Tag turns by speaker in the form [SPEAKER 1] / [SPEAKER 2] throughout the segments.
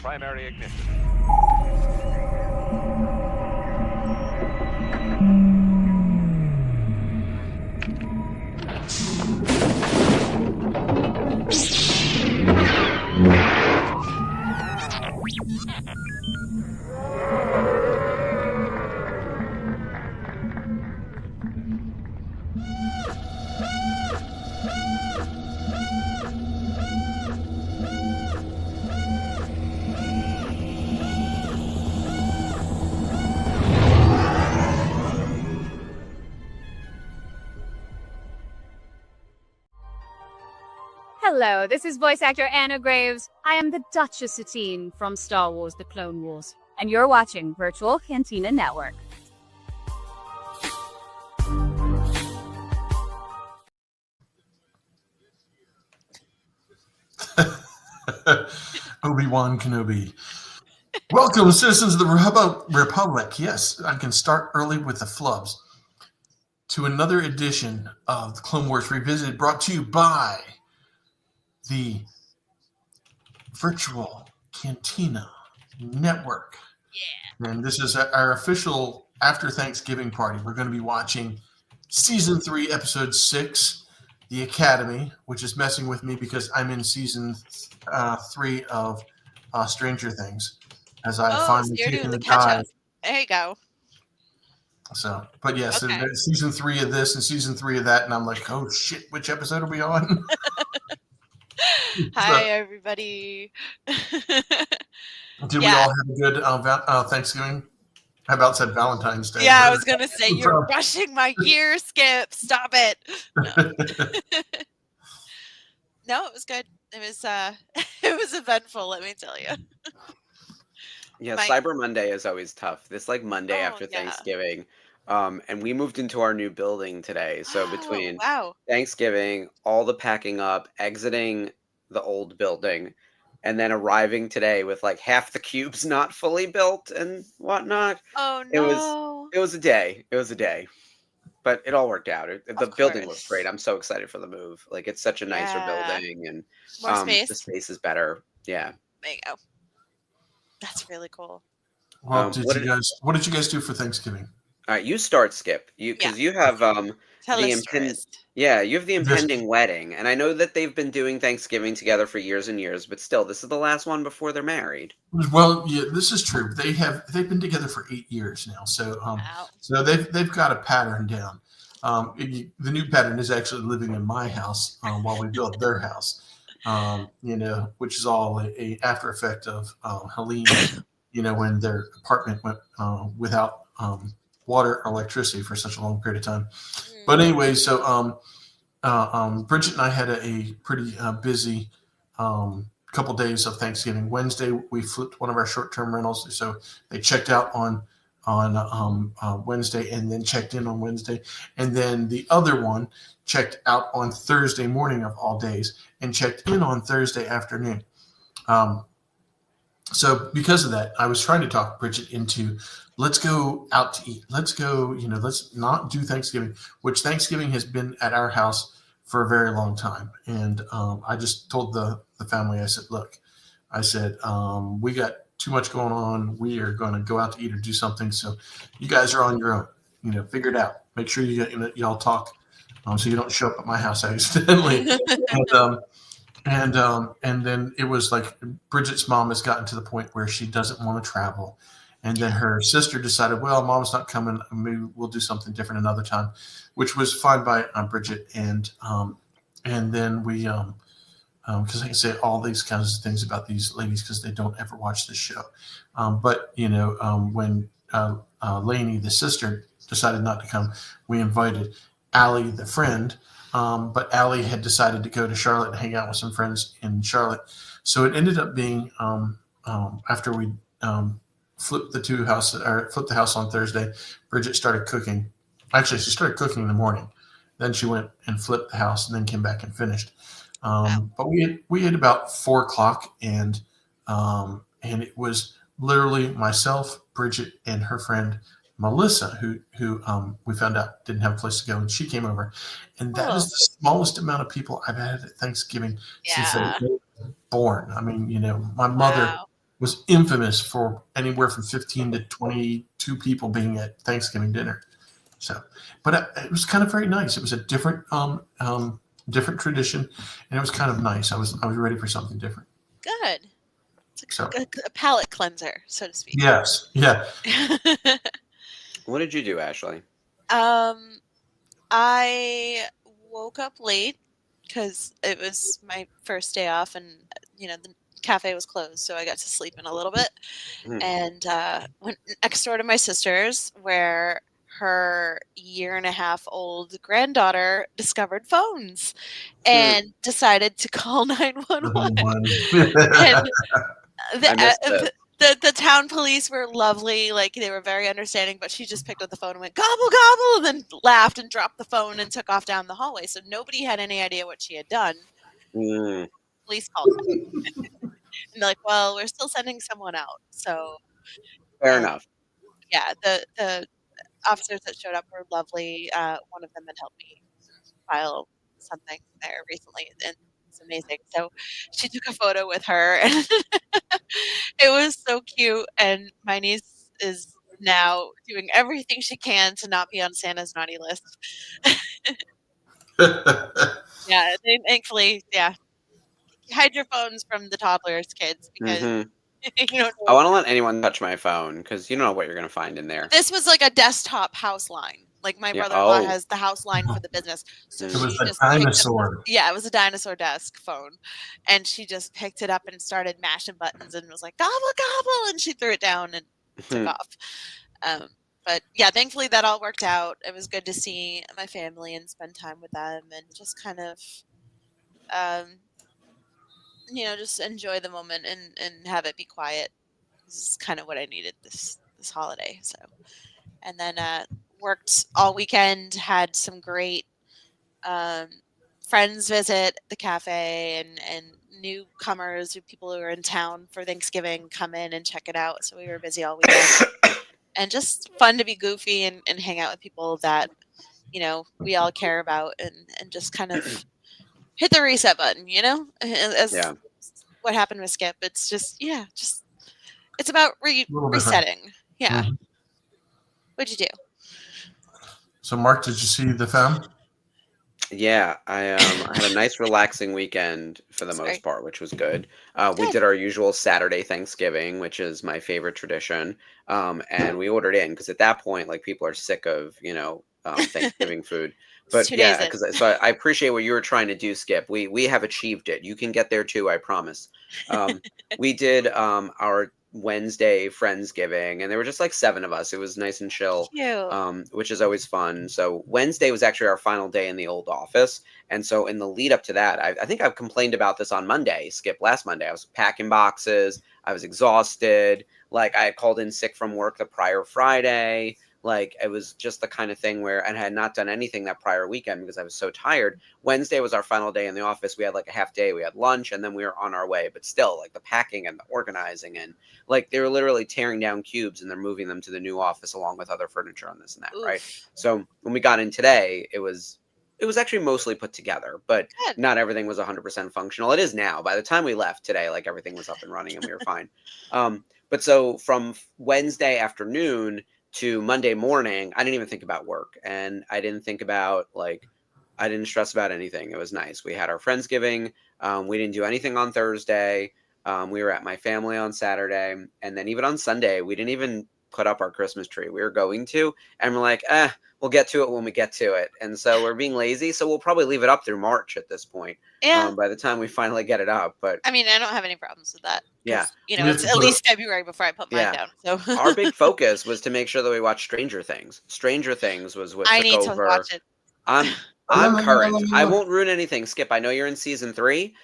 [SPEAKER 1] Primary ignition.
[SPEAKER 2] Hello, this is voice actor Anna Graves. I am the Duchess Satine from Star Wars The Clone Wars, and you're watching Virtual Cantina Network.
[SPEAKER 3] Obi-Wan Kenobi. Welcome, citizens of the Republic. Yes, I can start early with the flubs. To another edition of the Clone Wars Revisited, brought to you by the Virtual Cantina Network.
[SPEAKER 4] Yeah.
[SPEAKER 3] And this is our official after Thanksgiving party. We're going to be watching Season 3, Episode 6, The Academy, which is messing with me because I'm in Season 3 of Stranger Things, as I finally taken the dive.
[SPEAKER 4] There you go.
[SPEAKER 3] So, but yes,
[SPEAKER 4] Okay.
[SPEAKER 3] there's Season 3 of this and Season 3 of that, and I'm like, oh shit, which episode are we on?
[SPEAKER 4] Hi, everybody.
[SPEAKER 3] Did we all have a good Thanksgiving? How about said Valentine's Day?
[SPEAKER 4] Yeah, I was going to say, you're rushing my year, Skip. Stop it. No, it was good. It was it was eventful, let me tell you.
[SPEAKER 5] Yeah, Cyber Monday is always tough. This Monday after Thanksgiving. And we moved into our new building today. So between Thanksgiving, all the packing up, exiting the old building, and then arriving today with half the cubes not fully built and whatnot.
[SPEAKER 4] Oh no.
[SPEAKER 5] It was a day. It was a day. But it all worked out. The building looks great. I'm so excited for the move. It's such a nicer building, and
[SPEAKER 4] more space.
[SPEAKER 5] The space is better. Yeah.
[SPEAKER 4] There you go. That's really cool.
[SPEAKER 3] Well, what did you guys do for Thanksgiving?
[SPEAKER 5] All right, you start, Skip. Because you have you have the impending wedding, and I know that they've been doing Thanksgiving together for years and years, but still, this is the last one before they're married.
[SPEAKER 3] Well, yeah, this is true. They've been together for 8 years now, so so they've got a pattern down. The new pattern is actually living in my house while we build their house. Which is all a after effect of Helene. When their apartment went without water or electricity for such a long period of time. But anyway, so Bridget and I had a pretty busy couple days of Thanksgiving. Wednesday, we flipped one of our short-term rentals, so they checked out on Wednesday and then checked in on Wednesday, and then the other one checked out on Thursday morning of all days and checked in on Thursday afternoon. So because of that, I was trying to talk Bridget into, let's go out to eat. Let's go, let's not do Thanksgiving, which Thanksgiving has been at our house for a very long time. And I just told the family, I said, look, we got too much going on. We are going to go out to eat or do something. So you guys are on your own, figure it out. Make sure y'all talk so you don't show up at my house accidentally. And then it was Bridget's mom has gotten to the point where she doesn't want to travel. And then her sister decided, well, mom's not coming. Maybe we'll do something different another time, which was fine by Bridget. And then we, because I can say all these kinds of things about these ladies because they don't ever watch this show. But when Lainey, the sister, decided not to come, we invited Allie, the friend. But Allie had decided to go to Charlotte and hang out with some friends in Charlotte. So it ended up being after we flipped the house on Thursday, Bridget started cooking. Actually, she started cooking in the morning. Then she went and flipped the house and then came back and finished. But we had about 4:00 and it was literally myself, Bridget, and her friend Melissa, who we found out didn't have a place to go, and she came over. And that is the smallest amount of people I've had at Thanksgiving since I was born. I mean, my mother was infamous for anywhere from 15 to 22 people being at Thanksgiving dinner. So, but it was kind of very nice. It was a different different tradition, and it was kind of nice. I was ready for something different.
[SPEAKER 4] Good. It's a palate cleanser, so to speak.
[SPEAKER 3] Yes. Yeah.
[SPEAKER 5] What did you do, Ashley?
[SPEAKER 4] I woke up late because it was my first day off, and the cafe was closed, so I got to sleep in a little bit, and went next door to my sister's, where her 1.5-year-old granddaughter discovered phones and decided to call 911. And the town police were lovely. Like, they were very understanding, but she just picked up the phone and went, gobble, gobble, and then laughed and dropped the phone and took off down the hallway. So nobody had any idea what she had done. Police called them. And they're like, well, we're still sending someone out. So
[SPEAKER 5] fair enough.
[SPEAKER 4] Yeah, the officers that showed up were lovely. One of them had helped me file something there recently, and it's amazing. So she took a photo with her, and it was so cute. And my niece is now doing everything she can to not be on Santa's naughty list. Yeah, thankfully, yeah. Hide your phones from the toddlers, kids, because you don't know.
[SPEAKER 5] I want to let anyone touch my phone because you don't know what you're going to find in there.
[SPEAKER 4] This was like a desktop house line. Like, my brother-in-law has the house line for the business. So
[SPEAKER 3] it was a dinosaur.
[SPEAKER 4] It was a dinosaur desk phone. And she just picked it up and started mashing buttons and was like, gobble, gobble. And she threw it down and took off. But yeah, thankfully that all worked out. It was good to see my family and spend time with them and just kind of, just enjoy the moment and have it be quiet. This is kind of what I needed this holiday. So, and then worked all weekend, had some great friends visit the cafe, and newcomers, people who are in town for Thanksgiving, come in and check it out. So we were busy all weekend. And just fun to be goofy and hang out with people that, we all care about, and just kind of hit the reset button, as what happened with Skip. It's just, it's about resetting. Yeah.
[SPEAKER 3] Mm-hmm.
[SPEAKER 4] What'd you do?
[SPEAKER 3] So, Mark, did you see the film?
[SPEAKER 5] Yeah, I had a nice relaxing weekend for the most part, which was good. We did our usual Saturday Thanksgiving, which is my favorite tradition. And we ordered in because at that point, like, people are sick of, Thanksgiving food. But yeah, because I appreciate what you were trying to do, Skip. We have achieved it. You can get there too, I promise. We did our Wednesday Friendsgiving, and there were just like 7 of us. It was nice and chill, which is always fun. So Wednesday was actually our final day in the old office, and so in the lead up to that, I think I've complained about this on Monday, Skip, last Monday. I was packing boxes, I was exhausted, like I had called in sick from work the prior Friday. Like, it was just the kind of thing where, and I had not done anything that prior weekend because I was so tired. Wednesday was our final day in the office. We had like a half day. We had lunch, and then we were on our way. But still, like, the packing and the organizing, and like, they were literally tearing down cubes and they're moving them to the new office along with other furniture on this and that, right? So when we got in today, it was actually mostly put together, but not everything was 100% functional. It is now. By the time we left today, like, everything was up and running and we were fine. But so from Wednesday afternoon to Monday morning, I didn't even think about work, and I didn't think about, like, I didn't stress about anything. It was nice. We had our Friendsgiving. We didn't do anything on Thursday. We were at my family on Saturday, and then even on Sunday, we didn't even put up our Christmas tree. We were going to, and we're like, we'll get to it when we get to it. And so we're being lazy. So we'll probably leave it up through March at this point.
[SPEAKER 4] Yeah.
[SPEAKER 5] By the time we finally get it up. But
[SPEAKER 4] I mean, I don't have any problems with that.
[SPEAKER 5] Yeah.
[SPEAKER 4] It's at least February before I put mine down. So
[SPEAKER 5] our big focus was to make sure that we watched Stranger Things. Stranger Things was what
[SPEAKER 4] I
[SPEAKER 5] took
[SPEAKER 4] need
[SPEAKER 5] over.
[SPEAKER 4] to watch it.
[SPEAKER 5] I'm current. I won't ruin anything. Skip, I know you're in season 3.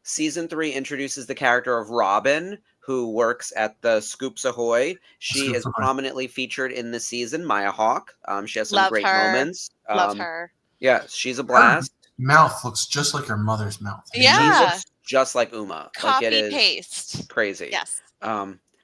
[SPEAKER 5] Season 3 introduces the character of Robin, who works at the Scoops Ahoy. She is prominently featured in the season, Maya Hawke. She has some great moments.
[SPEAKER 4] Love her.
[SPEAKER 5] Yeah, she's a blast.
[SPEAKER 3] Her mouth looks just like her mother's mouth.
[SPEAKER 4] Yeah.
[SPEAKER 5] She looks just like Uma.
[SPEAKER 4] Copy
[SPEAKER 5] like, it is
[SPEAKER 4] paste.
[SPEAKER 5] Crazy.
[SPEAKER 4] Yes.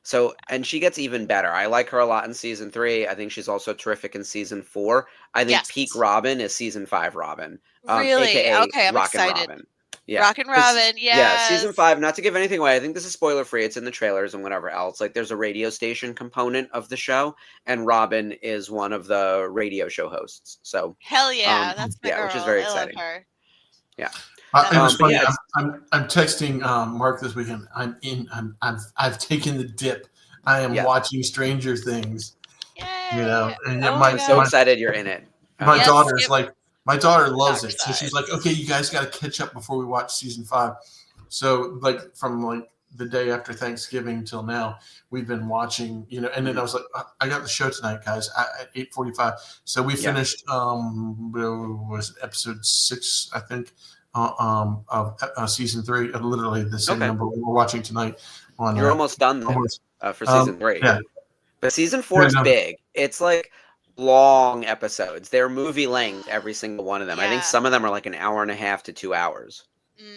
[SPEAKER 5] So, and she gets even better. I like her a lot in season 3. I think she's also terrific in season 4. I think peak Robin is season 5 Robin.
[SPEAKER 4] Really?
[SPEAKER 5] AKA
[SPEAKER 4] okay, I'm
[SPEAKER 5] Rockin'
[SPEAKER 4] excited.
[SPEAKER 5] Robin. Yeah.
[SPEAKER 4] Rockin' Robin,
[SPEAKER 5] yeah, season 5, not to give anything away, I think this is spoiler free, it's in the trailers and whatever else. Like, there's a radio station component of the show, and Robin is one of the radio show hosts. So
[SPEAKER 4] hell yeah, that's my girl.
[SPEAKER 5] Which is very exciting.
[SPEAKER 4] I love her.
[SPEAKER 5] Yeah.
[SPEAKER 3] It was funny. I'm texting Mark this weekend. I've taken the dip. I am watching Stranger Things.
[SPEAKER 4] Yay!
[SPEAKER 3] You know, and
[SPEAKER 5] I'm so excited you're in it.
[SPEAKER 3] My daughter's like, my daughter loves it, so she's like, okay, you guys got to catch up before we watch season 5. So like from like the day after Thanksgiving till now, we've been watching. You know, and then I was like, I got the show tonight, guys, at 8:45. So we finished. Was episode 6, I think. Of season 3, literally the same number we're watching tonight.
[SPEAKER 5] You're almost done then, for season 3. Yeah. But season 4 is big. It's like long episodes. They're movie length, every single one of them. I think some of them are like an hour and a half to 2 hours.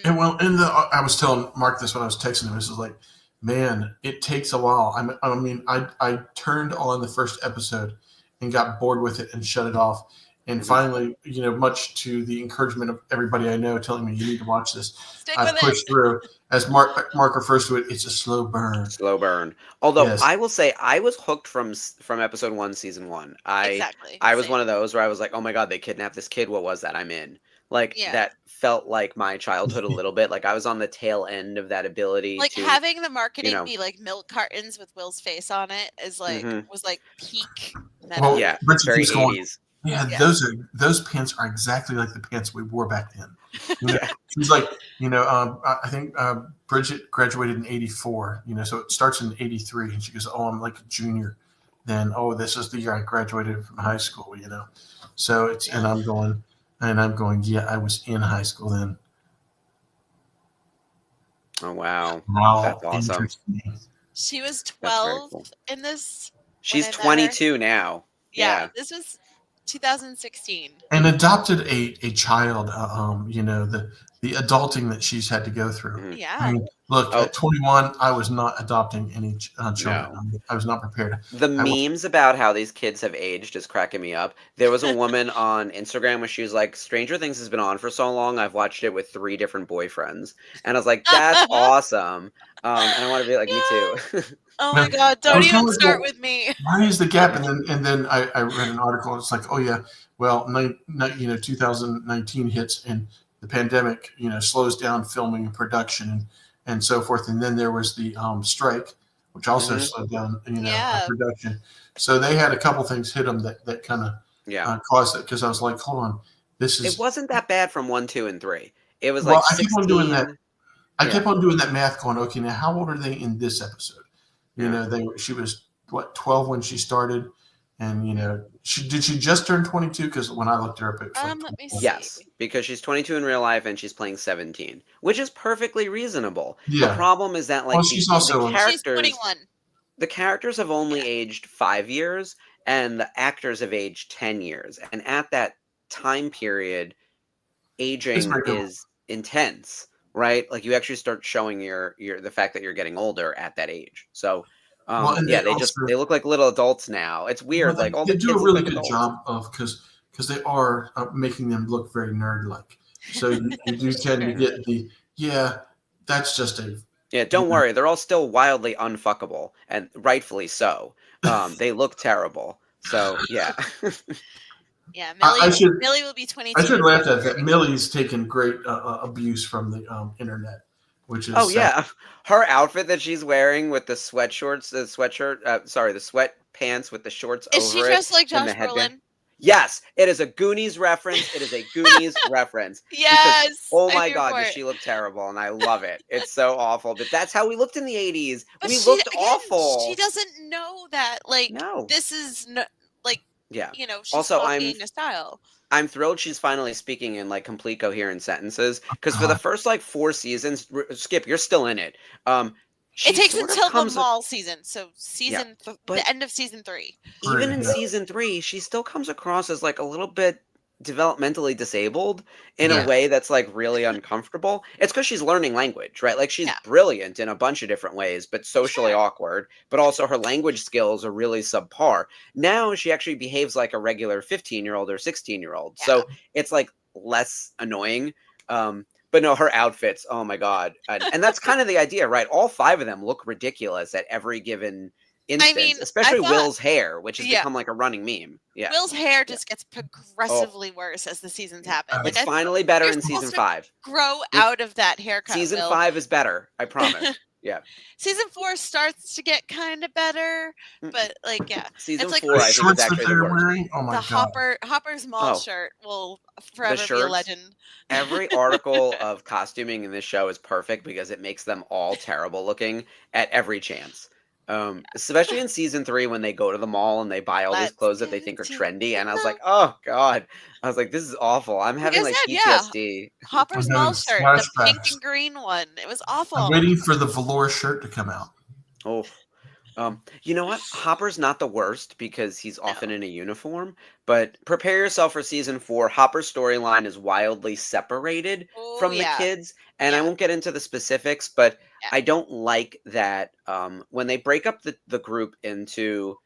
[SPEAKER 3] And I was telling Mark this when I was texting him. This is like, man, it takes a while. I turned on the first episode and got bored with it and shut it off. And finally, you know, much to the encouragement of everybody I know telling me you need to watch this, I pushed through. As Mark refers to it, it's a slow burn.
[SPEAKER 5] Slow burn. Although I will say I was hooked from episode 1, season 1. I was one of those where I was like, oh my God, they kidnapped this kid. What was that? I'm in. Like that felt like my childhood a little bit. Like I was on the tail end of that ability.
[SPEAKER 4] Like having the marketing be like milk cartons with Will's face on it is like was like peak meta.
[SPEAKER 3] Well,
[SPEAKER 5] yeah,
[SPEAKER 3] very
[SPEAKER 5] 80s.
[SPEAKER 3] Yeah, those pants are exactly like the pants we wore back then. You know, she's like, you know, I think Bridget graduated in 84, you know, so it starts in 83, and she goes, oh, I'm like a junior. Then, oh, this is the year I graduated from high school, you know. So it's, and I'm going, yeah, I was in high school then.
[SPEAKER 5] Oh, wow.
[SPEAKER 3] That's
[SPEAKER 5] awesome.
[SPEAKER 4] She was 12 in this.
[SPEAKER 5] She's 22 now.
[SPEAKER 4] Yeah, this was 2016.
[SPEAKER 3] And adopted a child, you know, the adulting that she's had to go through.
[SPEAKER 4] Yeah.
[SPEAKER 3] I mean, look, at 21, I was not adopting any children. No. I was not prepared.
[SPEAKER 5] The memes about how these kids have aged is cracking me up. There was a woman on Instagram where she was like, Stranger Things has been on for so long, I've watched it with 3 different boyfriends. And I was like, that's awesome. And I want to be like, me too.
[SPEAKER 4] Oh my God! Don't even start with me.
[SPEAKER 3] Why is the gap? And then I read an article. And it's like, oh yeah, well, 2019 hits and the pandemic, you know, slows down filming and production and so forth. And then there was the strike, which also slowed down, you know, production. So they had a couple things hit them that kind of caused it. Because I was like, hold on, this is.
[SPEAKER 5] It wasn't that bad from 1, 2, and 3. It was like 16.
[SPEAKER 3] I keep on doing that. I kept on doing that math, going, okay, now how old are they in this episode? You know, she was 12 when she started, and you know, did she just turn 22? Because when I looked her up, it was
[SPEAKER 4] let me see.
[SPEAKER 5] Yes, because she's 22 in real life and she's playing 17, which is perfectly reasonable.
[SPEAKER 3] Yeah.
[SPEAKER 5] The problem is that like
[SPEAKER 3] she's
[SPEAKER 4] she's 21.
[SPEAKER 5] The characters have only aged 5 years, and the actors have aged 10 years, and at that time period, aging is intense. Right, like you actually start showing your the fact that you're getting older at that age. So, they look like little adults now. It's weird.
[SPEAKER 3] Well,
[SPEAKER 5] like all
[SPEAKER 3] they
[SPEAKER 5] the
[SPEAKER 3] do
[SPEAKER 5] kids
[SPEAKER 3] a really
[SPEAKER 5] look like
[SPEAKER 3] good job of because they are making them look very nerd-like. So you do tend to get the that's just a
[SPEAKER 5] Don't worry, they're all still wildly unfuckable, and rightfully so. They look terrible. So yeah.
[SPEAKER 4] Yeah, Millie will be 22.
[SPEAKER 3] I should laugh at that. Millie's taken great abuse from the internet, which is
[SPEAKER 5] her outfit that she's wearing with the sweatshorts, the sweatpants with the shorts over it.
[SPEAKER 4] Is she dressed like Josh Brolin?
[SPEAKER 5] Yes, it is a Goonies reference. It is a Goonies reference.
[SPEAKER 4] Yes.
[SPEAKER 5] Because, oh my God, does she look terrible? And I love it. It's so awful. But that's how we looked in the 80s. We looked awful.
[SPEAKER 4] She doesn't know that. Like, this is you know, she's
[SPEAKER 5] also
[SPEAKER 4] copying a style.
[SPEAKER 5] I'm thrilled she's finally speaking in like complete coherent sentences, because for the first like 4 seasons, Skip, you're still in it.
[SPEAKER 4] It takes until the mall season, so the end of season 3.
[SPEAKER 5] Even in season 3, she still comes across as like a little bit developmentally disabled in a way that's like really uncomfortable. It's because she's learning language, right? Like she's brilliant in a bunch of different ways, but socially awkward. But also her language skills are really subpar. Now she actually behaves like a regular 15-year-old or 16-year-old. So it's like less annoying. But no, her outfits, oh my God. And that's kind of the idea, right? All 5 of them look ridiculous at every given instance, especially Will's hair, which has become like a running meme. Yeah.
[SPEAKER 4] Will's hair just gets progressively worse as the seasons happen.
[SPEAKER 5] It's finally better in season 5.
[SPEAKER 4] Grow out of that haircut.
[SPEAKER 5] Season 5 is better, I promise. Yeah.
[SPEAKER 4] Season 4 starts to get kind of better, but
[SPEAKER 5] Season 4 I think is actually the worst.
[SPEAKER 3] Oh my God.
[SPEAKER 4] Hopper's mall shirt will forever be a legend.
[SPEAKER 5] Every article of costuming in this show is perfect because it makes them all terrible looking at every chance. Especially in season 3 when they go to the mall and they buy all these clothes that they think are trendy, and I was like, oh God, I was like, this is awful. I'm having PTSD.
[SPEAKER 4] Hopper's mall shirt, the pink and green one, it was awful.
[SPEAKER 3] I'm waiting for the velour shirt to come out.
[SPEAKER 5] Oh, you know what? Hopper's not the worst because he's often in a uniform, but prepare yourself for season 4. Hopper's storyline is wildly separated from the kids, and I won't get into the specifics, but I don't like that when they break up the group into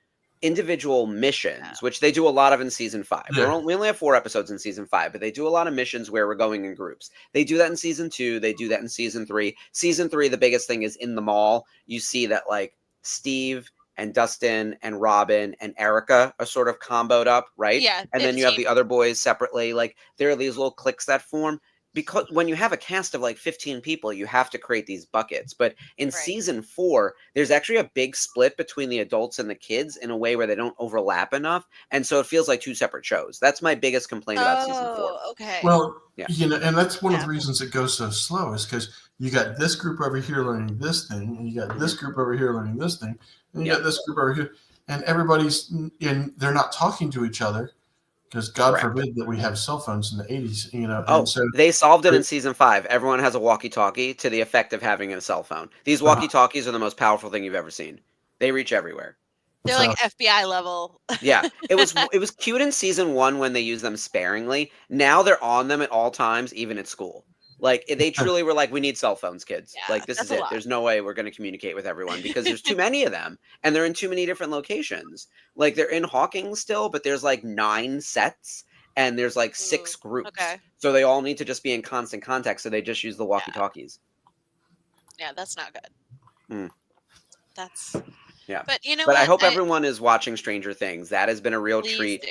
[SPEAKER 5] individual missions, which they do a lot of in season 5. We only have 4 episodes in season 5, but they do a lot of missions where we're going in groups. They do that in season 2. They do that in season 3. Season 3, the biggest thing is in the mall. You see that like Steve and Dustin and Robin and Erica are sort of comboed up, right?
[SPEAKER 4] Yeah.
[SPEAKER 5] And then you have the other boys separately. Like there are these little cliques that form. Because when you have a cast of like 15 people, you have to create these buckets. But in season 4, there's actually a big split between the adults and the kids in a way where they don't overlap enough. And so it feels like 2 separate shows. That's my biggest complaint about season 4.
[SPEAKER 4] Okay.
[SPEAKER 3] Well, and that's one of the reasons it goes so slow is because you got this group over here learning this thing, and you got this group over here learning this thing, and you got this group over here, and everybody's they're not talking to each other. Because God forbid that we have cell phones in the 80s,
[SPEAKER 5] Oh, so they solved it in season 5. Everyone has a walkie-talkie to the effect of having a cell phone. These walkie-talkies are the most powerful thing you've ever seen. They reach everywhere.
[SPEAKER 4] They're like FBI level.
[SPEAKER 5] Yeah, it was cute in season 1 when they used them sparingly. Now they're on them at all times, even at school. Like they truly were like, we need cell phones, kids. Yeah, like this is it. There's no way we're going to communicate with everyone because there's too many of them and they're in too many different locations. Like they're in Hawking still, but there's like 9 sets and there's like 6 groups. Okay. So they all need to just be in constant contact. So they just use the walkie-talkies.
[SPEAKER 4] Yeah, that's not good. That's
[SPEAKER 5] but I hope everyone is watching Stranger Things. That has been a real treat.
[SPEAKER 4] Do.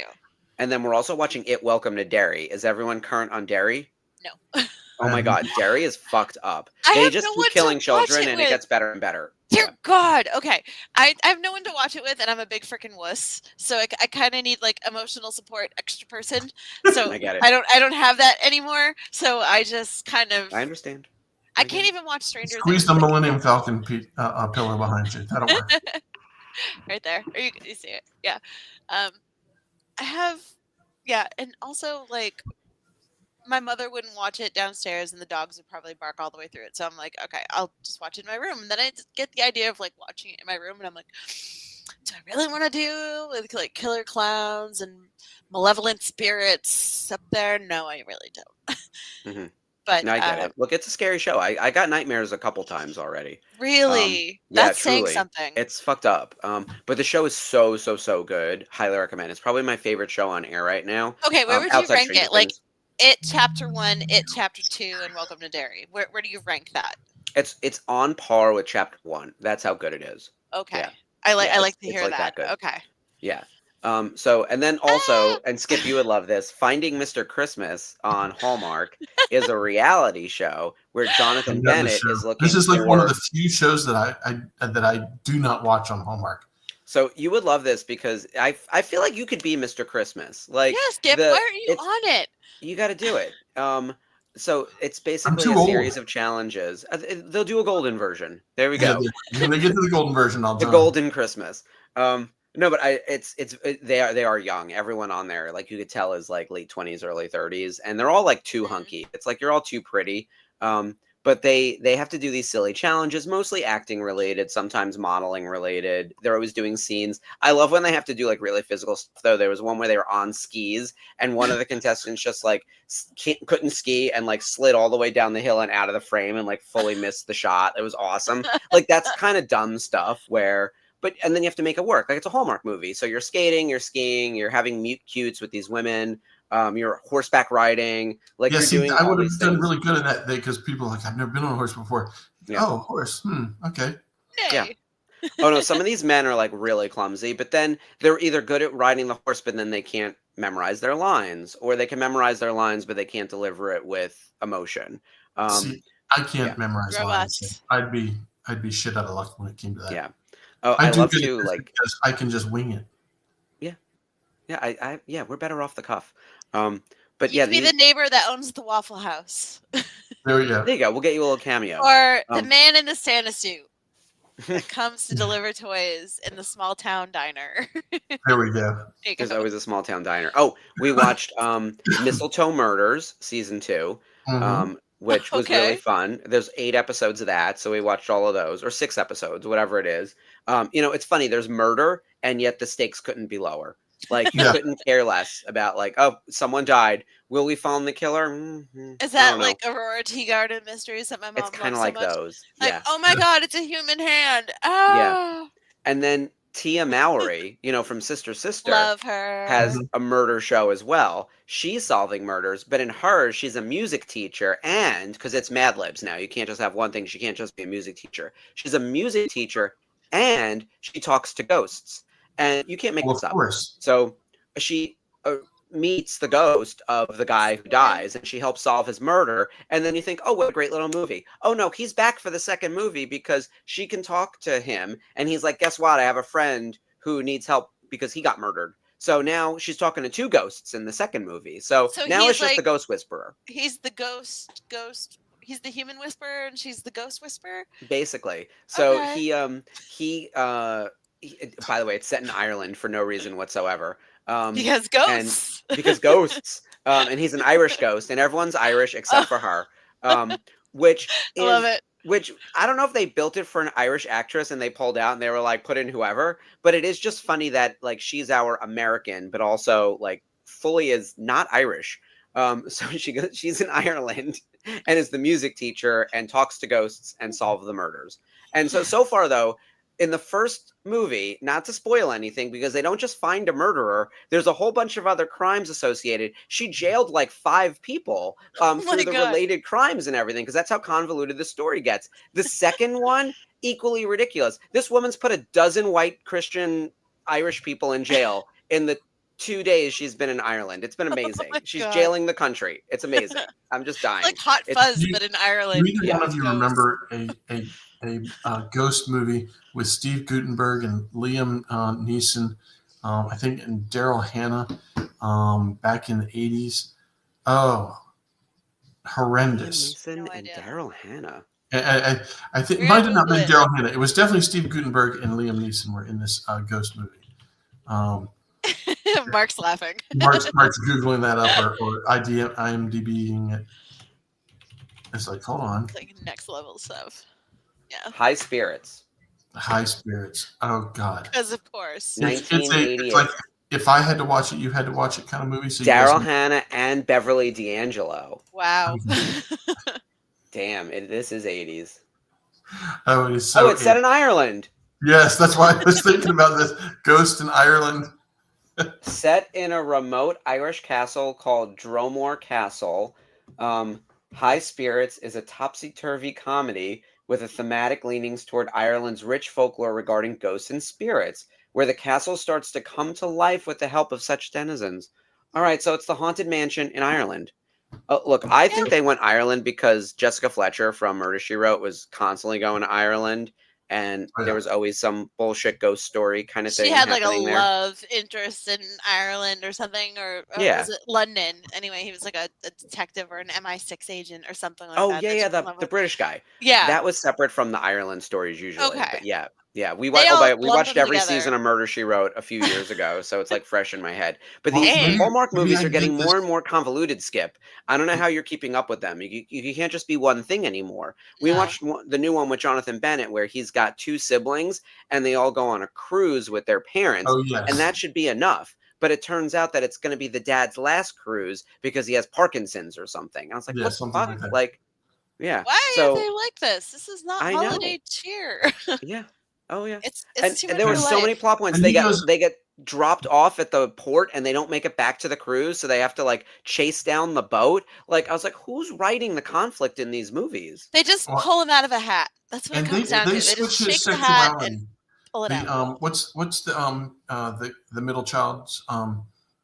[SPEAKER 5] And then we're also watching It Welcome to Derry. Is everyone current on Derry?
[SPEAKER 4] No.
[SPEAKER 5] Oh my God, Derry is fucked up. They just keep killing children and it gets better and better.
[SPEAKER 4] Dear God. Okay. I have no one to watch it with and I'm a big freaking wuss. So I kind of need like emotional support extra person. So
[SPEAKER 5] I get it.
[SPEAKER 4] I don't have that anymore. So I just kind of.
[SPEAKER 5] I understand.
[SPEAKER 4] I can't even watch Stranger
[SPEAKER 3] Squeeze the Millennium Falcon pillar behind you. That'll work.
[SPEAKER 4] Right there. Or you see it. Yeah. I have. Yeah. And also like. My mother wouldn't watch it downstairs and the dogs would probably bark all the way through it. So I'm like, okay, I'll just watch it in my room. And then I get the idea of like watching it in my room and I'm like, do I really want to do with like killer clowns and malevolent spirits up there? No, I really don't.
[SPEAKER 5] Mm-hmm.
[SPEAKER 4] But
[SPEAKER 5] no, I get it. Look, it's a scary show. I got nightmares a couple times already.
[SPEAKER 4] Really? That's saying something.
[SPEAKER 5] It's fucked up. But the show is so good. Highly recommend. It's probably my favorite show on air right now.
[SPEAKER 4] Okay, where would you rank it? Like It Chapter 1, It Chapter 2, and Welcome to Derry. Where do you rank that?
[SPEAKER 5] It's on par with Chapter 1. That's how good it is.
[SPEAKER 4] Okay. Yeah. I like to hear that. Okay.
[SPEAKER 5] Yeah. So and then also, and Skip, you would love this. Finding Mr. Christmas on Hallmark is a reality show where Jonathan Bennett is looking.
[SPEAKER 3] This is like one of the few shows that I do not watch on Hallmark.
[SPEAKER 5] So you would love this because I feel like you could be Mr. Christmas. Like
[SPEAKER 4] yes, Skip. Why are you on it?
[SPEAKER 5] You got to do it. So it's basically a series of challenges. They'll do a golden version. There we go.
[SPEAKER 3] When they get to the golden version, I'll join.
[SPEAKER 5] The golden Christmas. No, but they are young. Everyone on there, like you could tell, is like late 20s, early 30s, and they're all like too hunky. It's like you're all too pretty. But they have to do these silly challenges, mostly acting related, sometimes modeling related. They're always doing scenes. I love when they have to do like really physical stuff, though. There was one where they were on skis and one of the contestants just like couldn't ski and like slid all the way down the hill and out of the frame and like fully missed the shot. It was awesome. Like that's kind of dumb stuff and then you have to make it work. Like it's a Hallmark movie. So you're skating, you're skiing, you're having mute cutes with these women. You're horseback riding. Like you're doing.
[SPEAKER 3] I would have done really good at that because people are like, I've never been on a horse before.
[SPEAKER 5] Yeah.
[SPEAKER 3] Oh, horse. Okay.
[SPEAKER 5] Yeah. Oh no, some of these men are like really clumsy, but then they're either good at riding the horse, but then they can't memorize their lines, or they can memorize their lines, but they can't deliver it with emotion.
[SPEAKER 3] See, I can't memorize lines. I'd be shit out of luck when it came to that.
[SPEAKER 5] Yeah. Oh, I love to like
[SPEAKER 3] because I can just wing it.
[SPEAKER 5] Yeah. Yeah, we're better off the cuff. But
[SPEAKER 4] you be the neighbor that owns the Waffle House.
[SPEAKER 3] There you go.
[SPEAKER 5] There you go. We'll get you a little cameo.
[SPEAKER 4] Or the man in the Santa suit that comes to deliver toys in the small town diner.
[SPEAKER 3] There we go.
[SPEAKER 5] There's always a small town diner. Oh, we watched Mistletoe Murders season 2, which was really fun. There's 8 episodes of that, so we watched all of those, or 6 episodes, whatever it is. It's funny. There's murder, and yet the stakes couldn't be lower. Like you couldn't care less about like, oh, someone died. Will we find the killer? Mm-hmm.
[SPEAKER 4] Is that like Aurora Teagarden mysteries that my mom?
[SPEAKER 5] It's kind of like those.
[SPEAKER 4] Like, oh my God, it's a human hand.
[SPEAKER 5] Yeah. And then Tia Mowry, from Sister Sister,
[SPEAKER 4] love her,
[SPEAKER 5] has a murder show as well. She's solving murders, but in hers, she's a music teacher, and because it's Mad Libs now, you can't just have one thing. She can't just be a music teacher. She's a music teacher, and she talks to ghosts. And you can't make this up. Of course. So she meets the ghost of the guy who dies, and she helps solve his murder. And then you think, oh, what a great little movie. Oh, no, he's back for the second movie because she can talk to him. And he's like, guess what? I have a friend who needs help because he got murdered. So now she's talking to 2 ghosts in the second movie. So now it's just the ghost whisperer.
[SPEAKER 4] He's the ghost. He's the human whisperer, and she's the ghost whisperer?
[SPEAKER 5] Basically. So he by the way, it's set in Ireland for no reason whatsoever.
[SPEAKER 4] Because ghosts.
[SPEAKER 5] And he's an Irish ghost, and everyone's Irish except for her. Which is,
[SPEAKER 4] love it.
[SPEAKER 5] Which I don't know if they built it for an Irish actress and they pulled out and they were like, put in whoever. But it is just funny that like she's our American, but also like fully is not Irish. So she's in Ireland and is the music teacher and talks to ghosts and solve the murders. And so far though, in the first movie, not to spoil anything, because they don't just find a murderer, there's a whole bunch of other crimes associated. She jailed like 5 people through the related crimes and everything, because that's how convoluted the story gets. The second one, equally ridiculous. This woman's put 12 white Christian Irish people in jail in the 2 days she's been in Ireland. It's been amazing. She's jailing the country. It's amazing. I'm just dying.
[SPEAKER 4] It's like Hot Fuzz, but in Ireland.
[SPEAKER 3] Do either one of you remember a ghost movie with Steve Guttenberg and Liam Neeson, I think, and Daryl Hannah back in the 80s? Oh, horrendous.
[SPEAKER 5] Liam Neeson and Daryl Hannah.
[SPEAKER 3] I think it might have not been Daryl Hannah. It was definitely Steve Guttenberg and Liam Neeson were in this ghost movie.
[SPEAKER 4] Mark's laughing.
[SPEAKER 3] Mark's Googling that up or IMDbing it. It's like, hold on.
[SPEAKER 4] It's like next level stuff. Yeah.
[SPEAKER 5] High Spirits.
[SPEAKER 3] Oh, God.
[SPEAKER 4] Because of course.
[SPEAKER 3] It's like if I had to watch it, you had to watch it kind of movie. So
[SPEAKER 5] Daryl Hannah and Beverly D'Angelo.
[SPEAKER 4] Wow.
[SPEAKER 5] Damn, this is 80s.
[SPEAKER 3] Oh, it is so.
[SPEAKER 5] Oh, it's set in Ireland.
[SPEAKER 3] Yes, that's why I was thinking about this. Ghost in Ireland.
[SPEAKER 5] Set in a remote Irish castle called Dromore Castle. High Spirits is a topsy-turvy comedy with a thematic leanings toward Ireland's rich folklore regarding ghosts and spirits, where the castle starts to come to life with the help of such denizens. All right, so it's the Haunted Mansion in Ireland. Look, I think they went Ireland because Jessica Fletcher from Murder, She Wrote was constantly going to Ireland, and there was always some bullshit ghost story kind of thing.
[SPEAKER 4] She had like a love interest in Ireland or something, or was it London? Anyway, he was like a detective or an MI6 agent or something like that.
[SPEAKER 5] Oh, yeah, the British guy.
[SPEAKER 4] Yeah.
[SPEAKER 5] That was separate from the Ireland stories usually.
[SPEAKER 4] Okay.
[SPEAKER 5] But yeah. We watched every season of Murder, She Wrote a few years ago, so it's like fresh in my head. But these Hallmark movies are getting more and more convoluted, Skip. I don't know how you're keeping up with them. You can't just be one thing anymore. We watched the new one with Jonathan Bennett where he's got 2 siblings and they all go on a cruise with their parents.
[SPEAKER 3] Oh, yes.
[SPEAKER 5] And that should be enough. But it turns out that it's going to be the dad's last cruise because he has Parkinson's or something. And I was like, what the fuck? Like, yeah.
[SPEAKER 4] Why are they like this? This is not holiday cheer.
[SPEAKER 5] Yeah. Oh yeah.
[SPEAKER 4] It's
[SPEAKER 5] and there were so many plot points. They get dropped off at the port and they don't make it back to the cruise, so they have to like chase down the boat. Like I was like, who's writing the conflict in these movies?
[SPEAKER 4] They just pull him out of a hat. That's what it comes down to. They
[SPEAKER 3] switch
[SPEAKER 4] just
[SPEAKER 3] his
[SPEAKER 4] shake the hat
[SPEAKER 3] sexuality.
[SPEAKER 4] and pull it out.
[SPEAKER 3] What's the middle child's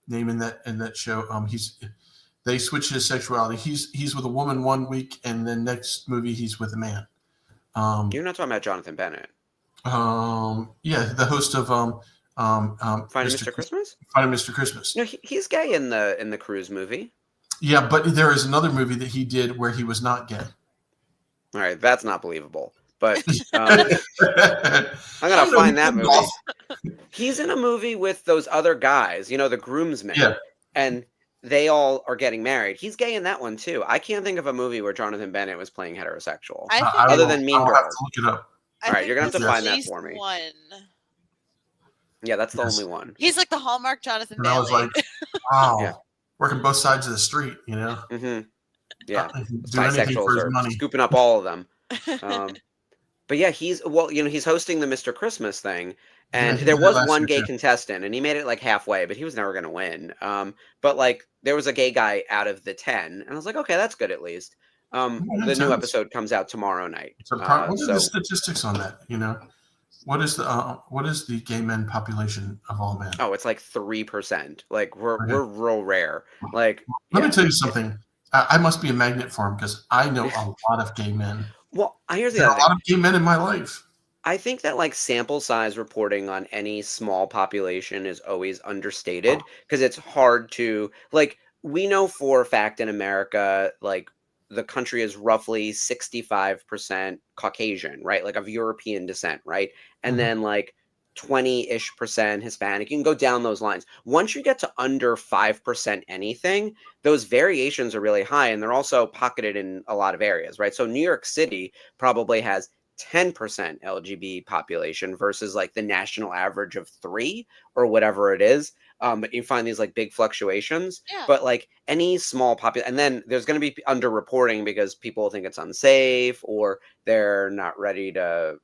[SPEAKER 3] name in that show? They switch his sexuality. He's with a woman one week, and then next movie he's with a man.
[SPEAKER 5] You're not talking about Jonathan Bennett.
[SPEAKER 3] Yeah, the host of
[SPEAKER 5] Finding Mr. Christmas.
[SPEAKER 3] Finding Mr. Christmas.
[SPEAKER 5] No, he's gay in the cruise movie.
[SPEAKER 3] Yeah, but there is another movie that he did where he was not gay.
[SPEAKER 5] All right, that's not believable. But I'm gonna find that movie. He's in a movie with those other guys, the groomsmen.
[SPEAKER 3] Yeah.
[SPEAKER 5] And they all are getting married. He's gay in that one too. I can't think of a movie where Jonathan Bennett was playing heterosexual, other than Mean Girls.
[SPEAKER 3] I'll have to look it up.
[SPEAKER 5] All right, you're gonna have to find that for me.
[SPEAKER 4] One.
[SPEAKER 5] Yeah, that's the only one.
[SPEAKER 4] He's like the Hallmark Jonathan Bennett.
[SPEAKER 3] I was like, wow, working both sides of the street,
[SPEAKER 5] Mm-hmm. Yeah,
[SPEAKER 3] bisexuals
[SPEAKER 5] are scooping up all of them. But yeah, he's hosting the Mr. Christmas thing, and there was one gay contestant, and he made it like halfway, but he was never going to win. But like there was a gay guy out of the 10, and I was like, okay, that's good at least. The new episode comes out tomorrow night.
[SPEAKER 3] What are the statistics on that? What is the gay men population of all men?
[SPEAKER 5] Oh, it's like 3%. Like we're real rare. Like
[SPEAKER 3] let me tell you something. I must be a magnet for him because I know a lot of gay men.
[SPEAKER 5] Well, here's the
[SPEAKER 3] other
[SPEAKER 5] thing.
[SPEAKER 3] A lot of gay men in my life.
[SPEAKER 5] I think that like sample size reporting on any small population is always understated because it's hard to we know for a fact in America, like the country is roughly 65% Caucasian, right? Like of European descent, right? And then like 20-ish% Hispanic. You can go down those lines. Once you get to under 5% anything, those variations are really high, and they're also pocketed in a lot of areas, right? So New York City probably has 10% LGBT population versus like the national average of 3 or whatever it is. But you find these like big fluctuations.
[SPEAKER 4] Yeah.
[SPEAKER 5] But like any small population, and then there's going to be underreporting because people think it's unsafe or they're not ready to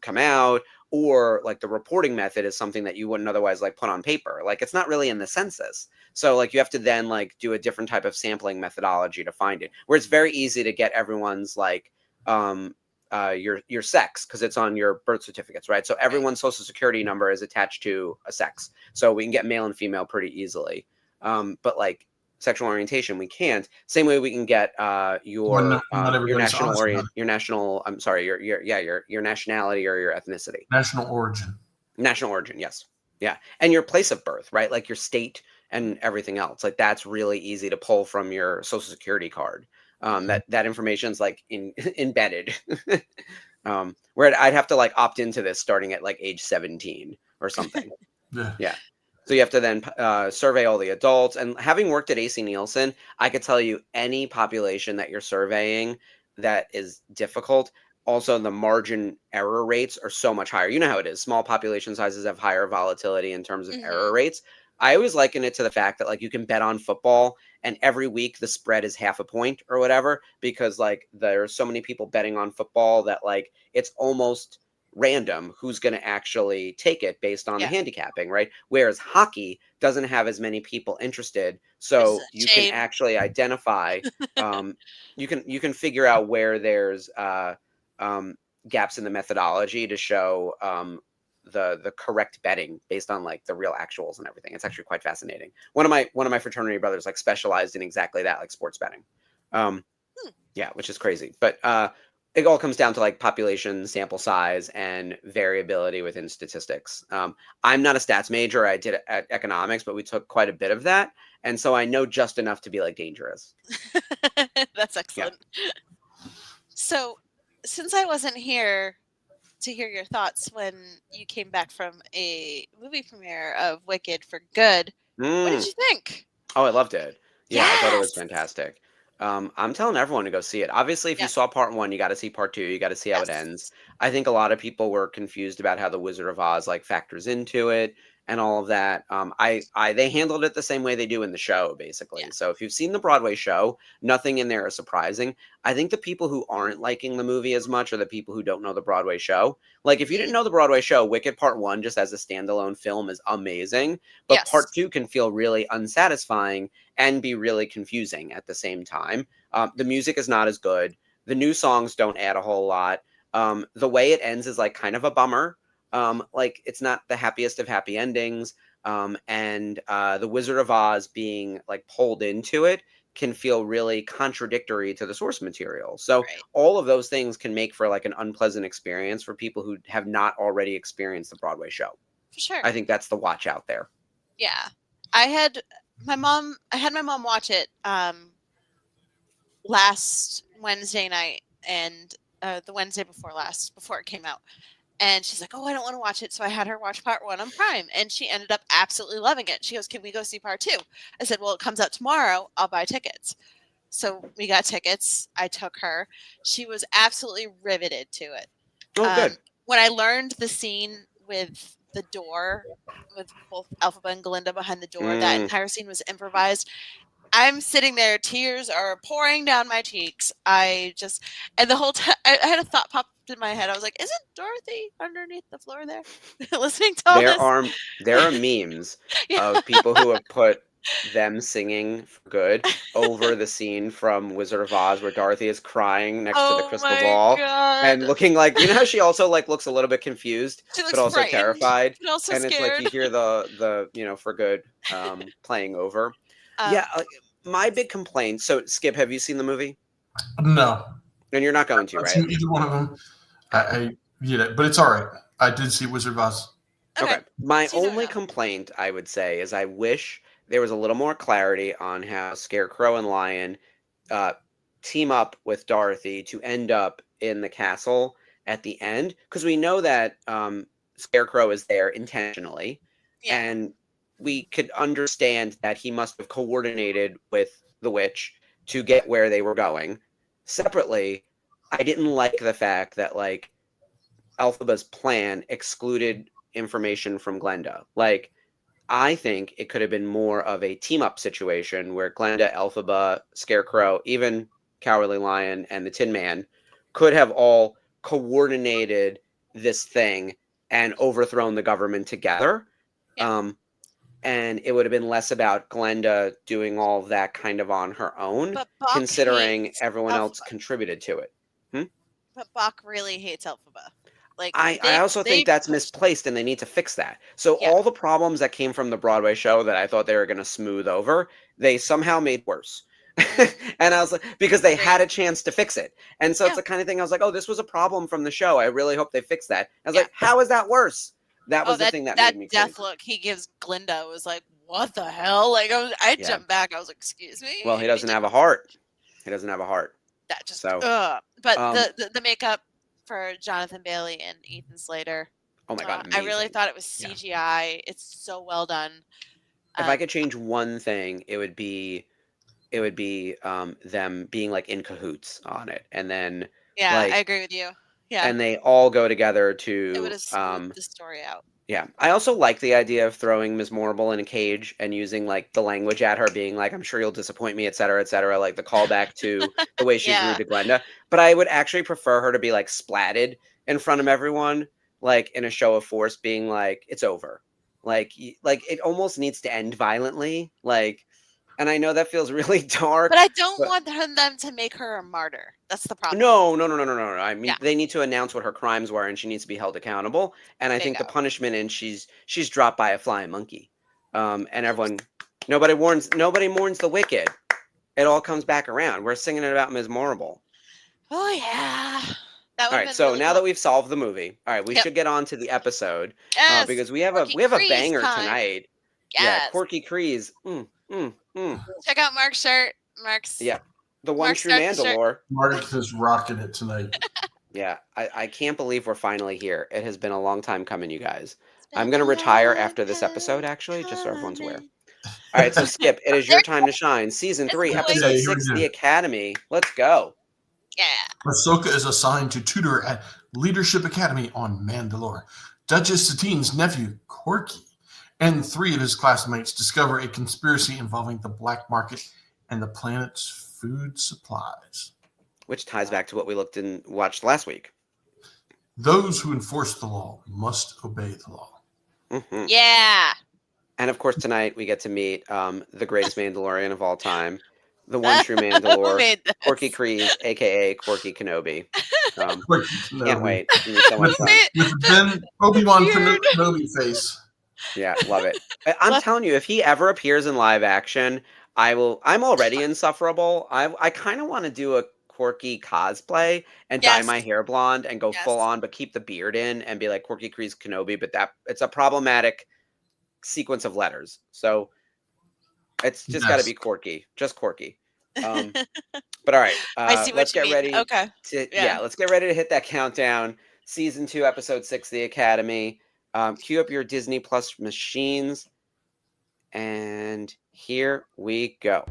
[SPEAKER 5] come out, or like the reporting method is something that you wouldn't otherwise like put on paper. Like it's not really in the census. So like you have to then like do a different type of sampling methodology to find it, where it's very easy to get everyone's like your sex because it's on your birth certificates, right? So everyone's social security number is attached to a sex. So we can get male and female pretty easily. But like sexual orientation, we can't. Same way we can get your nationality or your ethnicity.
[SPEAKER 3] National origin,
[SPEAKER 5] yes. Yeah. And your place of birth, right? Like your state and everything else. Like that's really easy to pull from your social security card. That information's like embedded. Where I'd have to like opt into this starting at like age 17 or something. Yeah. So you have to then survey all the adults. And having worked at AC Nielsen, I could tell you any population that you're surveying that is difficult. Also, the margin error rates are so much higher. You know how it is. Small population sizes have higher volatility in terms of error rates. I always liken it to the fact that like you can bet on football and every week the spread is half a point or whatever, because like there are so many people betting on football that like it's almost random who's going to actually take it based on the handicapping, right? Whereas hockey doesn't have as many people interested, so you can actually identify you can figure out where there's gaps in the methodology to show the correct betting based on like the real actuals and everything. It's actually quite fascinating. One of my fraternity brothers like specialized in exactly that, like sports betting. Yeah, which is crazy. But it all comes down to like population, sample size, and variability within statistics. I'm not a stats major. I did economics, but we took quite a bit of that. And so I know just enough to be like dangerous.
[SPEAKER 4] That's excellent. Yeah. So since I wasn't here to hear your thoughts when you came back from a movie premiere of Wicked for Good, what did you think?
[SPEAKER 5] Oh, I loved it. Yeah, yes! I thought it was fantastic. I'm telling everyone to go see it. Obviously, if you saw part 1, you got to see part 2. You got to see how it ends. I think a lot of people were confused about how the Wizard of Oz like factors into it. and all of that. They handled it the same way they do in the show, basically.
[SPEAKER 4] Yeah.
[SPEAKER 5] So if you've seen the Broadway show, nothing in there is surprising. I think the people who aren't liking the movie as much are the people who don't know the Broadway show. Like, if you didn't know the Broadway show, Wicked Part 1, just as a standalone film, is amazing. But Part 2 can feel really unsatisfying and be really confusing at the same time. The music is not as good. The new songs don't add a whole lot. The way it ends is like kind of a bummer. Like, it's not the happiest of happy endings. And the Wizard of Oz being like pulled into it can feel really contradictory to the source material. So all of those things can make for like an unpleasant experience for people who have not already experienced the Broadway show.
[SPEAKER 4] For sure.
[SPEAKER 5] I think that's the watch out there.
[SPEAKER 4] Yeah. I had my mom watch it last Wednesday night and the Wednesday before it came out. And she's like, oh, I don't want to watch it. So I had her watch Part 1 on Prime. And she ended up absolutely loving it. She goes, can we go see Part 2? I said, well, it comes out tomorrow. I'll buy tickets. So we got tickets. I took her. She was absolutely riveted to it.
[SPEAKER 5] Oh, good.
[SPEAKER 4] When I learned the scene with the door, with both Elphaba and Glinda behind the door, that entire scene was improvised. I'm sitting there, tears are pouring down my cheeks. And the whole time, I had a thought pop in my head. I was like, isn't Dorothy underneath the floor there? Listening to all this?
[SPEAKER 5] There are memes of people who have put them singing for good over the scene from Wizard of Oz where Dorothy is crying next to the crystal ball.
[SPEAKER 4] God.
[SPEAKER 5] And looking like, you know how she also like looks a little bit confused, but also
[SPEAKER 4] frightened,
[SPEAKER 5] terrified.
[SPEAKER 4] but also
[SPEAKER 5] and
[SPEAKER 4] scared.
[SPEAKER 5] It's like you hear the for good playing over. My big complaint. So, Skip, have you seen the movie?
[SPEAKER 3] No.
[SPEAKER 5] And you're not going to, right?
[SPEAKER 3] Either one of them. But it's all right. I did see Wizard of Oz.
[SPEAKER 5] Okay. My only complaint, I would say, is I wish there was a little more clarity on how Scarecrow and Lion team up with Dorothy to end up in the castle at the end. Because we know that Scarecrow is there intentionally. Yeah. And we could understand that he must have coordinated with the witch to get where they were going. Separately, I didn't like the fact that like Elphaba's plan excluded information from Glenda. Like, I think it could have been more of a team up situation where Glenda, Elphaba, Scarecrow, even Cowardly Lion, and the Tin Man could have all coordinated this thing and overthrown the government together. Yeah. And it would have been less about Glenda doing all of that kind of on her own, considering everyone else contributed to it.
[SPEAKER 4] But Bach really hates Elphaba. Like,
[SPEAKER 5] I also think that's misplaced, and they need to fix that. So all the problems that came from the Broadway show that I thought they were going to smooth over, they somehow made worse. And I was like, because they had a chance to fix it. And so it's the kind of thing I was like, oh, this was a problem from the show. I really hope they fix that. I was like, how is that worse? That was the thing that made me
[SPEAKER 4] death crazy. Look he gives Glinda was like, what the hell? Like, I jumped back. I was like, excuse me.
[SPEAKER 5] Well, he doesn't have a heart. He doesn't have a heart.
[SPEAKER 4] That just but the makeup for Jonathan Bailey and Ethan Slater.
[SPEAKER 5] Oh my God! Amazing.
[SPEAKER 4] I really thought it was CGI. Yeah. It's so well done.
[SPEAKER 5] If I could change one thing, it would be them being like in cahoots on it, and then
[SPEAKER 4] I agree with you. Yeah,
[SPEAKER 5] and they all go together to
[SPEAKER 4] it would have smoothed the story out.
[SPEAKER 5] Yeah, I also like the idea of throwing Ms. Marble in a cage and using like the language at her, being like, "I'm sure you'll disappoint me," et cetera, like the callback to the way she's rude to Glenda. But I would actually prefer her to be like splatted in front of everyone, like in a show of force, being like, "It's over." Like it almost needs to end violently, like. And I know that feels really dark.
[SPEAKER 4] But I don't want them to make her a martyr. That's the problem.
[SPEAKER 5] No. I mean, they need to announce what her crimes were, and she needs to be held accountable. And I think the punishment, and she's dropped by a flying monkey. And everyone, nobody mourns the wicked. It all comes back around. We're singing it about Ms. Marble.
[SPEAKER 4] Oh, yeah.
[SPEAKER 5] All right, so really now that we've solved the movie, all right, we should get on to the episode. Yes, because we have a banger tonight. Yes. Yeah, Korkie Kreese.
[SPEAKER 4] Check out Mark's shirt.
[SPEAKER 5] The one true Mandalore.
[SPEAKER 3] Mark is rocking it tonight.
[SPEAKER 5] Yeah, I can't believe we're finally here. It has been a long time coming, you guys. I'm going to retire after this episode, actually, just so everyone's aware. All right, so Skip, it is your time to shine. Season 3, episode 6, The Academy. Let's go.
[SPEAKER 4] Yeah.
[SPEAKER 3] Ahsoka is assigned to tutor at Leadership Academy on Mandalore. Duchess Satine's nephew, Korkie, and 3 of his classmates discover a conspiracy involving the black market and the planet's food supplies.
[SPEAKER 5] Which ties back to what we watched last week.
[SPEAKER 3] Those who enforce the law must obey the law.
[SPEAKER 5] Mm-hmm.
[SPEAKER 4] Yeah.
[SPEAKER 5] And of course, tonight we get to meet the greatest Mandalorian of all time, the one true Mandalore, Korkie Kryze, aka Korkie Kenobi. Can't wait. So much fun.
[SPEAKER 3] With Ben Obi-Wan Kenobi face.
[SPEAKER 5] Yeah, love it. I'm telling you, if he ever appears in live action, I'm already insufferable. I kind of want to do a Korkie cosplay and dye my hair blonde and go full on, but keep the beard in and be like Korkie Kryze Kenobi. But it's a problematic sequence of letters, so it's just got to be Korkie, just Korkie. But all right,
[SPEAKER 4] I see
[SPEAKER 5] let's
[SPEAKER 4] what you
[SPEAKER 5] get
[SPEAKER 4] mean.
[SPEAKER 5] ready.
[SPEAKER 4] Okay.
[SPEAKER 5] Let's get ready to hit that countdown. Season 2, Episode 6, The Academy. Cue up your Disney Plus machines, and here we go.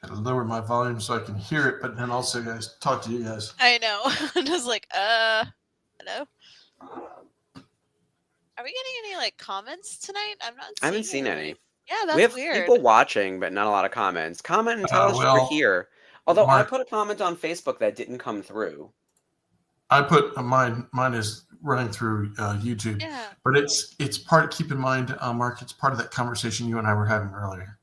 [SPEAKER 3] Gotta lower my volume so I can hear it, but then also guys talk to you guys.
[SPEAKER 4] I know. I'm just like, hello? Are we getting any comments tonight? I haven't seen any. Yeah, that's weird.
[SPEAKER 5] We have people watching, but not a lot of comments. Comment and tell us you're here. Although I put a comment on Facebook that didn't come through.
[SPEAKER 3] I put mine is running through YouTube.
[SPEAKER 4] Yeah.
[SPEAKER 3] But it's part. Keep in mind, Mark, it's part of that conversation you and I were having earlier.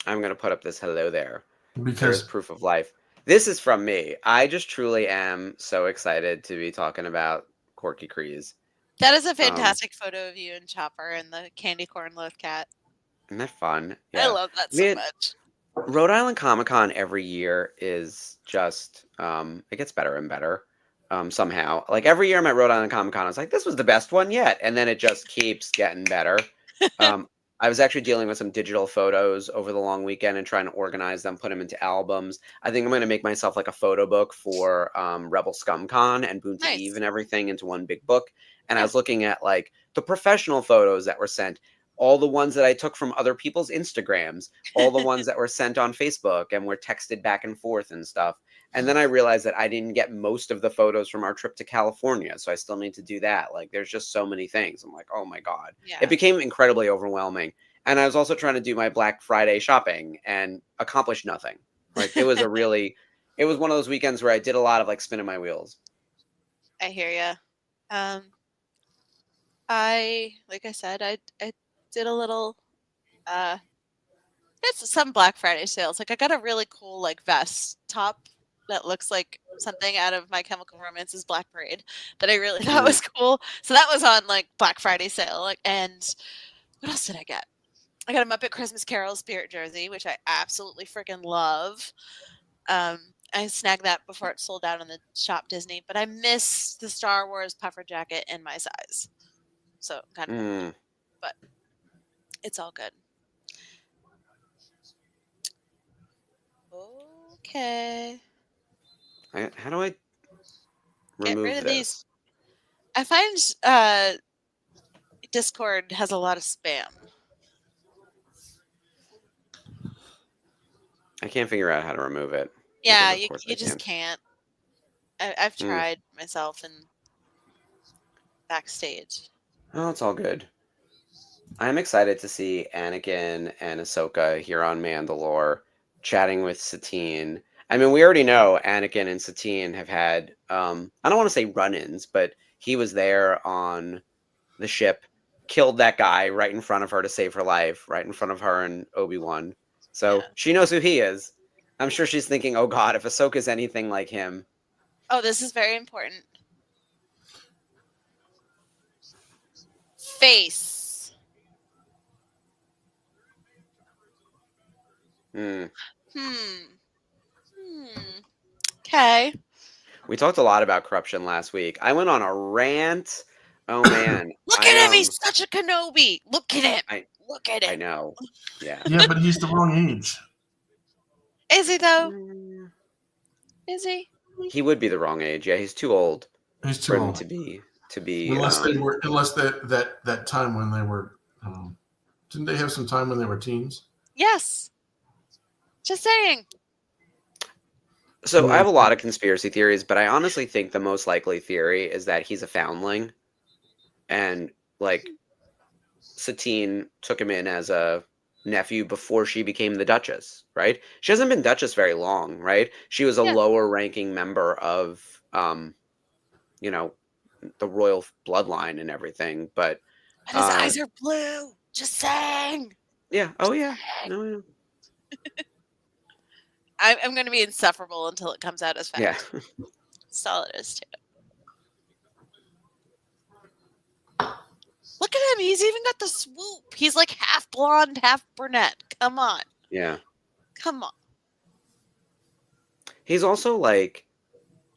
[SPEAKER 5] I'm going to put up this hello there.
[SPEAKER 3] Because
[SPEAKER 5] there's proof of life. This is from me. I just truly am so excited to be talking about Korkie Kryze.
[SPEAKER 4] That is a fantastic photo of you and Chopper and the candy corn loaf cat.
[SPEAKER 5] Isn't that fun?
[SPEAKER 4] Yeah. I love that so much.
[SPEAKER 5] Rhode Island Comic Con every year is just, it gets better and better somehow. Like every year I'm at Rhode Island Comic Con, I was like, this was the best one yet. And then it just keeps getting better. I was actually dealing with some digital photos over the long weekend and trying to organize them, put them into albums. I think I'm going to make myself like a photo book for Rebel ScumCon and Boonta Eve and everything into one big book. And I was looking at like the professional photos that were sent, all the ones that I took from other people's Instagrams, all the ones that were sent on Facebook and were texted back and forth and stuff. And then I realized that I didn't get most of the photos from our trip to California. So I still need to do that. Like there's just so many things. I'm like, oh my God. Yeah. It became incredibly overwhelming. And I was also trying to do my Black Friday shopping and accomplish nothing. Like it was it was one of those weekends where I did a lot of like spinning my wheels.
[SPEAKER 4] I hear you. Like I said, I did a little, it's some Black Friday sales. Like I got a really cool like vest top that looks like something out of My Chemical Romance's Black Parade that I really thought was cool. So that was on like Black Friday sale. Like, and what else did I get? I got a Muppet Christmas Carol spirit jersey, which I absolutely freaking love. I snagged that before it sold out on the Shop Disney, but I missed the Star Wars puffer jacket in my size. So kind of, but it's all good. Okay.
[SPEAKER 5] How do I remove
[SPEAKER 4] rid of
[SPEAKER 5] this?
[SPEAKER 4] These? I find Discord has a lot of spam.
[SPEAKER 5] I can't figure out how to remove it.
[SPEAKER 4] Yeah, you just can't. I've tried myself and backstage.
[SPEAKER 5] Oh, it's all good. I'm excited to see Anakin and Ahsoka here on Mandalore chatting with Satine. I mean, we already know Anakin and Satine have had, I don't want to say run-ins, but he was there on the ship, killed that guy right in front of her to save her life, right in front of her and Obi-Wan. So she knows who he is. I'm sure she's thinking, oh God, if Ahsoka's anything like him.
[SPEAKER 4] Oh, this is very important. Face. Okay.
[SPEAKER 5] We talked a lot about corruption last week. I went on a rant. Oh man.
[SPEAKER 4] Look at him. He's such a Kenobi. Look at him. Look at him.
[SPEAKER 5] I know. Yeah.
[SPEAKER 3] Yeah, but he's the wrong age.
[SPEAKER 4] Is he though? Is he?
[SPEAKER 5] He would be the wrong age. Yeah, he's too old.
[SPEAKER 3] He's too old
[SPEAKER 5] to be.
[SPEAKER 3] Unless that time when they were. Didn't they have some time when they were teens?
[SPEAKER 4] Yes. Just saying.
[SPEAKER 5] So I have a lot of conspiracy theories, but I honestly think the most likely theory is that he's a foundling, and like Satine took him in as a nephew before she became the Duchess, right? She hasn't been Duchess very long, right? She was a lower ranking member of you know, the royal bloodline and everything, but
[SPEAKER 4] his eyes are blue. Just saying.
[SPEAKER 5] Yeah. Oh yeah. No.
[SPEAKER 4] I'm going to be insufferable until it comes out as fact.
[SPEAKER 5] Yeah.
[SPEAKER 4] That's all it is, too. Look at him. He's even got the swoop. He's like half blonde, half brunette. Come on.
[SPEAKER 5] Yeah.
[SPEAKER 4] Come on.
[SPEAKER 5] He's also like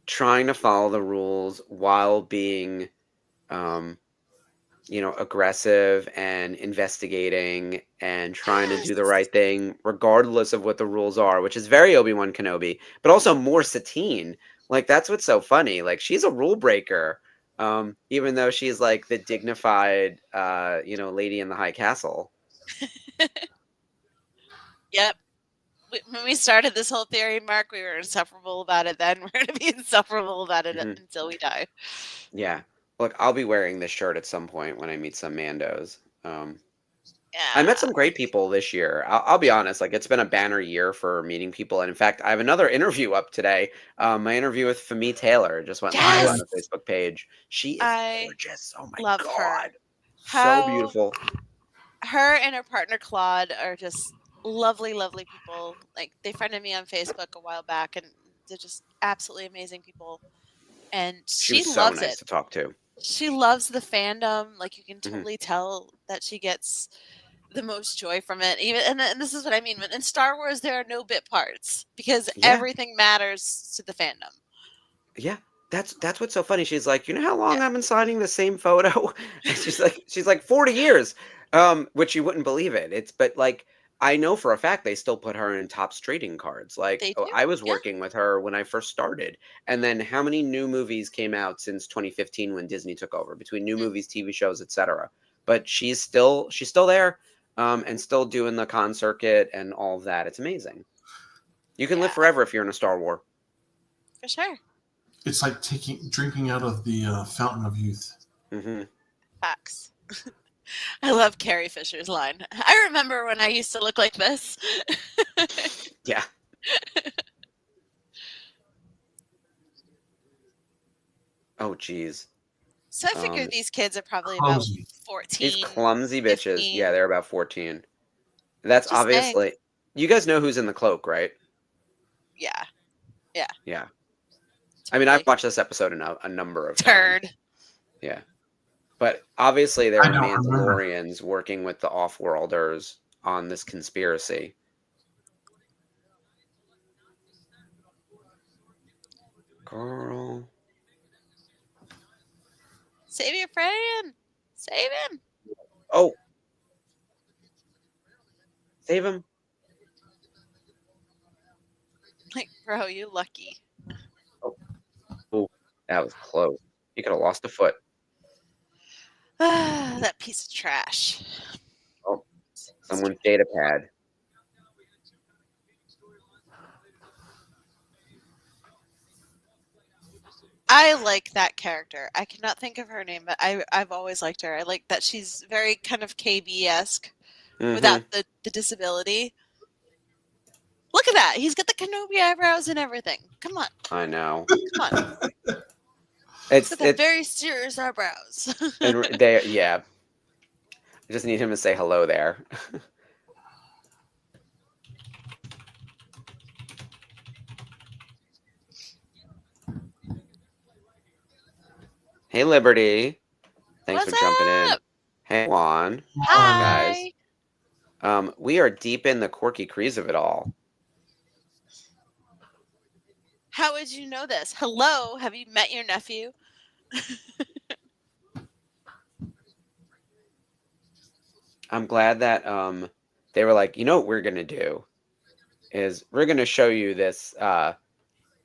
[SPEAKER 5] trying to follow the rules while being, aggressive and investigating and trying to do the right thing, regardless of what the rules are, which is very Obi-Wan Kenobi, but also more Satine. Like, that's what's so funny. Like, she's a rule breaker, even though she's like the dignified, lady in the high castle.
[SPEAKER 4] Yep. When we started this whole theory, Mark, we were insufferable about it then. We're going to be insufferable about it until we die.
[SPEAKER 5] Yeah. Look, I'll be wearing this shirt at some point when I meet some Mandos. I met some great people this year. I'll be honest, like, it's been a banner year for meeting people. And in fact, I have another interview up today. My interview with Femi Taylor just went live on the Facebook page. She is gorgeous. Oh my God.
[SPEAKER 4] Her.
[SPEAKER 5] So beautiful.
[SPEAKER 4] Her and her partner Claude are just lovely, lovely people. Like, they friended me on Facebook a while back, and they're just absolutely amazing people. And she
[SPEAKER 5] was
[SPEAKER 4] loves
[SPEAKER 5] so nice
[SPEAKER 4] it.
[SPEAKER 5] to talk to.
[SPEAKER 4] She loves the fandom. Like, you can totally tell that she gets the most joy from it. Even and this is what I mean. In Star Wars, there are no bit parts because everything matters to the fandom.
[SPEAKER 5] Yeah. That's what's so funny. She's like, you know how long I've been signing the same photo? And she's like 40 years. Which you wouldn't believe it. But like, I know for a fact they still put her in top trading cards. Like, I was working with her when I first started. And then how many new movies came out since 2015 when Disney took over, between new movies, TV shows, etc. But she's still there, and still doing the con circuit and all of that. It's amazing. You can live forever if you're in a Star Wars.
[SPEAKER 4] For sure.
[SPEAKER 3] It's like drinking out of the fountain of youth.
[SPEAKER 5] Mm-hmm.
[SPEAKER 4] Facts. I love Carrie Fisher's line. I remember when I used to look like this.
[SPEAKER 5] Yeah. Oh, geez.
[SPEAKER 4] So I figure these kids are probably about 14.
[SPEAKER 5] These clumsy bitches.
[SPEAKER 4] 15.
[SPEAKER 5] Yeah, they're about 14. That's just obviously... Saying. You guys know who's in the cloak, right?
[SPEAKER 4] Yeah.
[SPEAKER 5] Yeah.
[SPEAKER 4] Totally.
[SPEAKER 5] I mean, I've watched this episode a number of times. Yeah. But obviously there are Mandalorians working with the Offworlders on this conspiracy. Girl.
[SPEAKER 4] Save your friend. Save him.
[SPEAKER 5] Oh. Save him.
[SPEAKER 4] Like, bro, you lucky.
[SPEAKER 5] Oh, that was close. You could have lost a foot.
[SPEAKER 4] That piece of trash.
[SPEAKER 5] Oh, someone's data pad.
[SPEAKER 4] I like that character. I cannot think of her name, but I've always liked her. I like that she's very kind of KB-esque without the disability. Look at that. He's got the Kenobi eyebrows and everything. Come on.
[SPEAKER 5] I know.
[SPEAKER 4] Come on. It's very serious eyebrows.
[SPEAKER 5] And I just need him to say hello there. Hey, Liberty. Thanks for jumping in. Hey, Juan.
[SPEAKER 4] Hi.
[SPEAKER 5] Guys. We are deep in the Korkie crease of it all.
[SPEAKER 4] How would you know this? Hello, have you met your nephew?
[SPEAKER 5] I'm glad that they were like, you know what we're going to do is we're going to show you this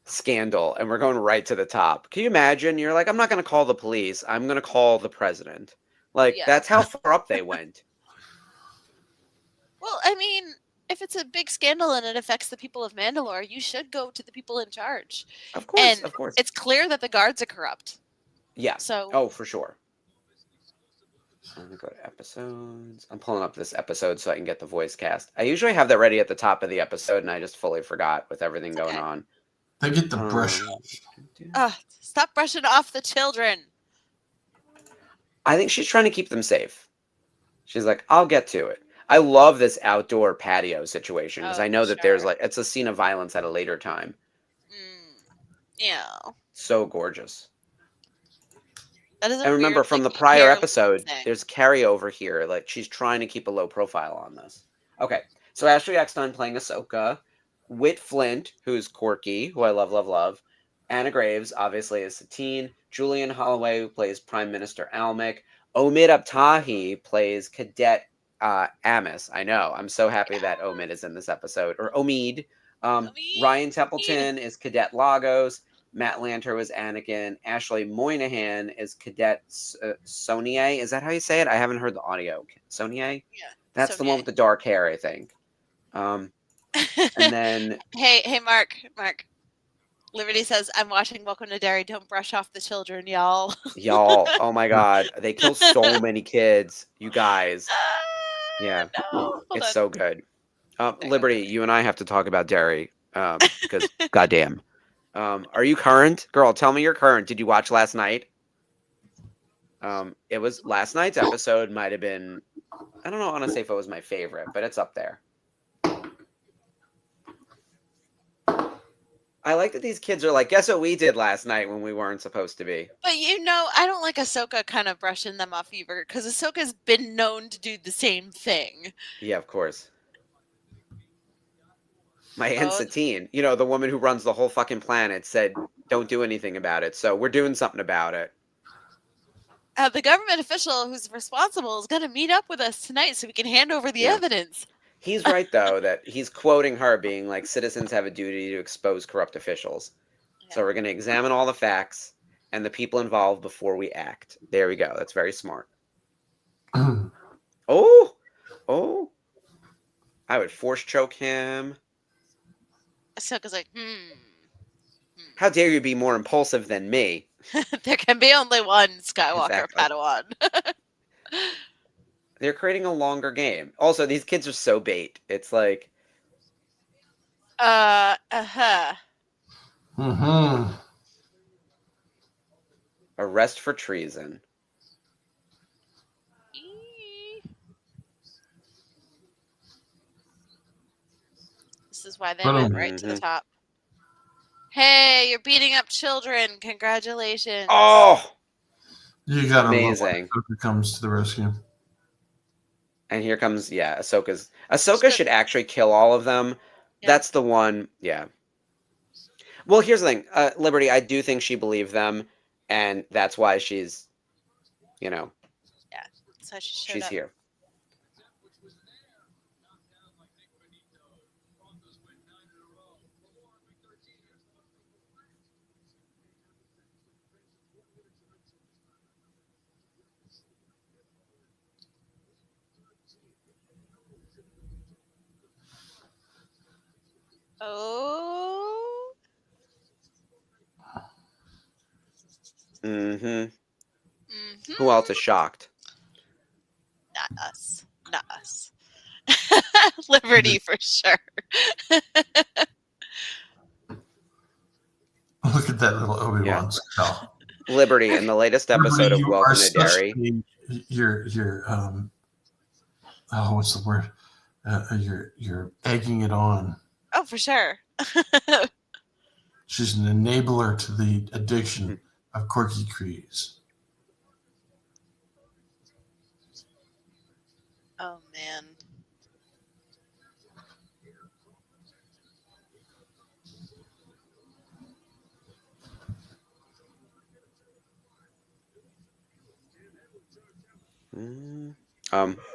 [SPEAKER 5] scandal, and we're going right to the top. Can you imagine? You're like, I'm not going to call the police. I'm going to call the president. Like, that's how far up they went.
[SPEAKER 4] Well, I mean, if it's a big scandal and it affects the people of Mandalore, you should go to the people in charge.
[SPEAKER 5] Of course, of course.
[SPEAKER 4] It's clear that the guards are corrupt.
[SPEAKER 5] Yeah.
[SPEAKER 4] So.
[SPEAKER 5] Oh, for sure. I'm going to go to episodes. I'm pulling up this episode so I can get the voice cast. I usually have that ready at the top of the episode, and I just fully forgot with everything going on.
[SPEAKER 3] They get the brush off.
[SPEAKER 4] Stop brushing off the children.
[SPEAKER 5] I think she's trying to keep them safe. She's like, I'll get to it. I love this outdoor patio situation because I know that there's like, it's a scene of violence at a later time.
[SPEAKER 4] Yeah.
[SPEAKER 5] So gorgeous.
[SPEAKER 4] And
[SPEAKER 5] remember from the prior episode, there's carryover here. Like, she's trying to keep a low profile on this. Okay. So Ashley Eckstein playing Ahsoka. Whit Flint, who's Korkie, who I love, love, love. Anna Graves, obviously, is Satine. Julian Holloway, who plays Prime Minister Almec. Omid Abtahi plays Cadet Amos. I know. I'm so happy that Omid is in this episode. Or Omid. Ryan Templeton is Cadet Lagos. Matt Lanter was Anakin. Ashley Moynihan is Cadet Sonier. Is that how you say it? I haven't heard the audio. Sonier?
[SPEAKER 4] Yeah.
[SPEAKER 5] That's the one with the dark hair, I think. And then
[SPEAKER 4] hey Mark Liberty says, I'm watching Welcome to Derry. Don't brush off the children, y'all.
[SPEAKER 5] Oh my god, they kill so many kids, you guys. Yeah.
[SPEAKER 4] No.
[SPEAKER 5] It's so good. Liberty, you and I have to talk about Derry because goddamn. Are you current? Girl, tell me you're current. Did you watch last night? It was last night's episode might have been, I don't know, honestly, if it was my favorite, but it's up there. I like that these kids are like, guess what we did last night when we weren't supposed to be.
[SPEAKER 4] But I don't like Ahsoka kind of brushing them off either, because Ahsoka's been known to do the same thing.
[SPEAKER 5] Yeah, of course. My Aunt Satine, the woman who runs the whole fucking planet, said, don't do anything about it. So we're doing something about it.
[SPEAKER 4] The government official who's responsible is going to meet up with us tonight so we can hand over the evidence.
[SPEAKER 5] He's right, though, that he's quoting her being like, citizens have a duty to expose corrupt officials. Yeah. So we're going to examine all the facts and the people involved before we act. There we go. That's very smart. Oh, I would force choke him.
[SPEAKER 4] Ahsoka's like,
[SPEAKER 5] How dare you be more impulsive than me?
[SPEAKER 4] There can be only one Skywalker Padawan.
[SPEAKER 5] They're creating a longer game. Also, these kids are so bait. It's like... Arrest for treason.
[SPEAKER 4] This is why they went right to the top. Hey, you're beating up children. Congratulations.
[SPEAKER 5] Oh!
[SPEAKER 3] You got
[SPEAKER 5] amazing.
[SPEAKER 3] Ahsoka comes to the rescue.
[SPEAKER 5] And here comes, Ahsoka should actually kill all of them. Yeah. That's the one, yeah. Well, here's the thing. Liberty, I do think she believed them, and that's why she's,
[SPEAKER 4] Yeah, so she's
[SPEAKER 5] here.
[SPEAKER 4] Oh.
[SPEAKER 5] Who else is shocked?
[SPEAKER 4] Not us. Liberty for sure.
[SPEAKER 3] Look at that little Obi-Wan spell.
[SPEAKER 5] Liberty in the latest episode of Welcome to Derry.
[SPEAKER 3] What's the word? You're egging it on.
[SPEAKER 4] Oh, for sure.
[SPEAKER 3] She's an enabler to the addiction of Korkie Kryze.
[SPEAKER 4] Oh, man.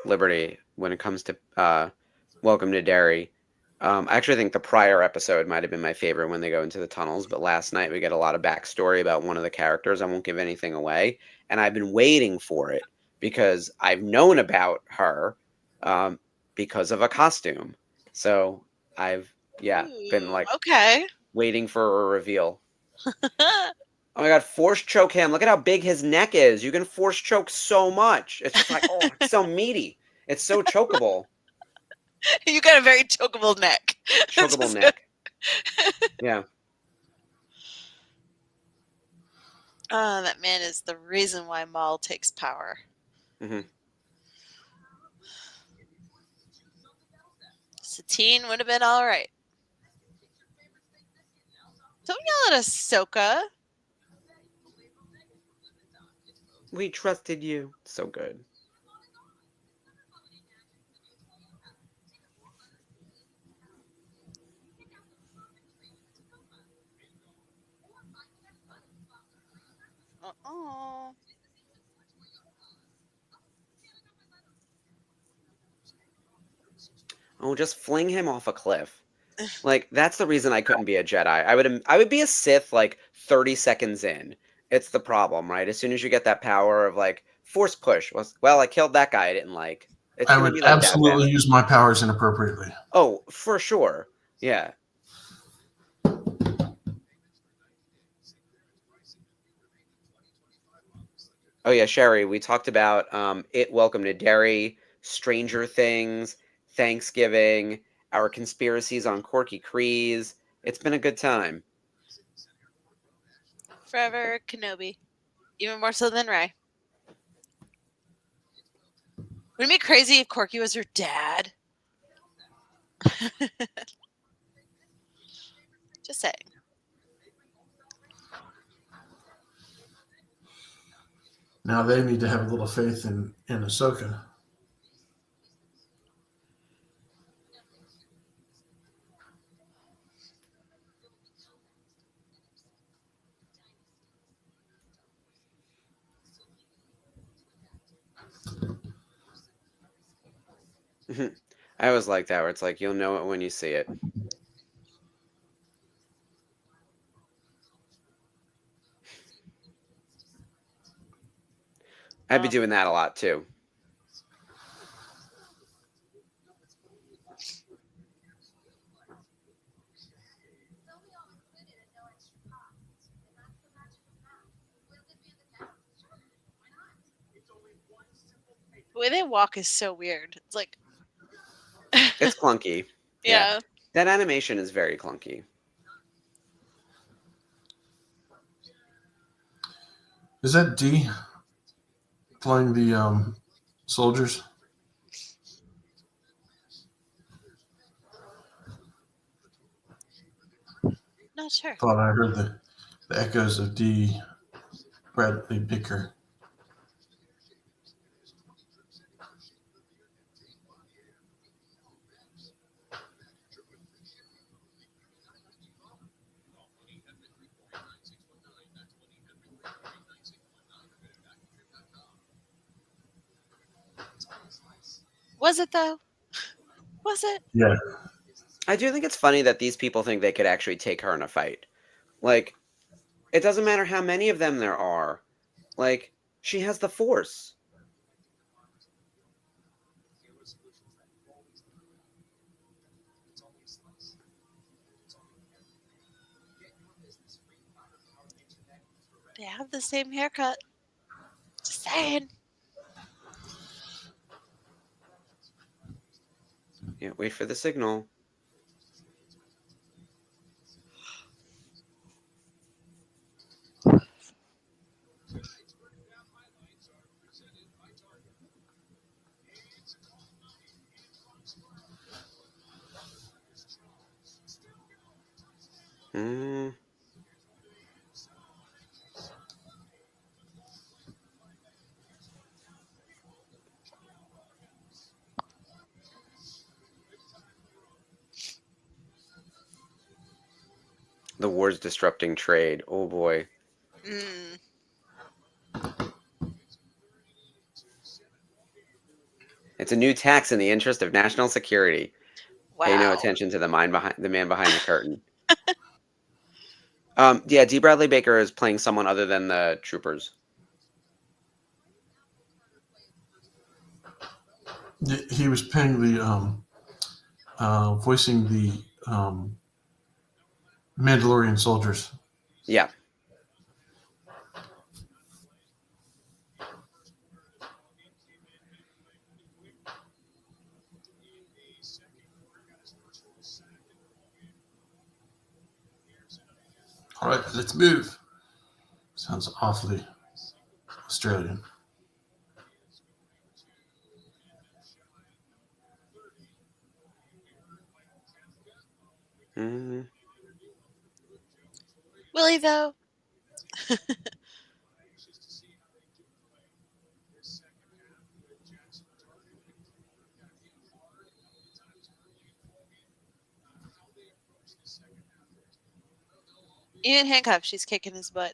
[SPEAKER 5] Liberty, when it comes to Welcome to Derry, I actually think the prior episode might have been my favorite when they go into the tunnels, but last night we get a lot of backstory about one of the characters. I won't give anything away, and I've been waiting for it because I've known about her because of a costume. So I've been like waiting for a reveal. Oh my god, force choke him. Look at how big his neck is. You can force choke so much. It's just like, oh, it's so meaty. It's so chokeable.
[SPEAKER 4] You got a very chokeable neck.
[SPEAKER 5] Chokeable neck. Yeah.
[SPEAKER 4] That man is the reason why Maul takes power.
[SPEAKER 5] Mm-hmm.
[SPEAKER 4] Satine would have been all right. Don't yell at Ahsoka.
[SPEAKER 5] We trusted you. So good. Oh, just fling him off a cliff. Like, that's the reason I couldn't be a Jedi. I would be a Sith like 30 seconds in. It's the problem, right? As soon as you get that power of like force push, well, I killed that guy I didn't like.
[SPEAKER 3] I would like absolutely use my powers inappropriately.
[SPEAKER 5] Oh, for sure. Yeah. Oh yeah, Sherry, we talked about Welcome to Derry, Stranger Things, Thanksgiving, our conspiracies on Korkie Kryze. It's been a good time.
[SPEAKER 4] Forever Kenobi. Even more so than Rey. Wouldn't it be crazy if Korkie was her dad? Just saying.
[SPEAKER 3] Now they need to have a little faith in Ahsoka.
[SPEAKER 5] I always like that, where it's like, you'll know it when you see it. I'd be doing that a lot, too.
[SPEAKER 4] The way they walk is so weird. It's like...
[SPEAKER 5] It's clunky.
[SPEAKER 4] Yeah.
[SPEAKER 5] That animation is very clunky.
[SPEAKER 3] Is that D playing the soldiers?
[SPEAKER 4] Not sure.
[SPEAKER 3] Thought I heard the echoes of D. Bradley Baker.
[SPEAKER 4] Was it though? Was it?
[SPEAKER 3] Yeah.
[SPEAKER 5] I do think it's funny that these people think they could actually take her in a fight. Like, it doesn't matter how many of them there are. Like, she has the Force.
[SPEAKER 4] They have the same haircut. Just saying.
[SPEAKER 5] Yeah, wait for the signal. The war's disrupting trade. Oh boy. It's a new tax in the interest of national security. Pay no attention to the man behind the curtain. Yeah, D. Bradley Baker is playing someone other than the troopers.
[SPEAKER 3] He was playing the voicing the Mandalorian soldiers.
[SPEAKER 5] Yeah.
[SPEAKER 3] All right, let's move. Sounds awfully Australian.
[SPEAKER 5] Mm-hmm.
[SPEAKER 4] Willie, though. Even handcuffed, she's kicking his butt.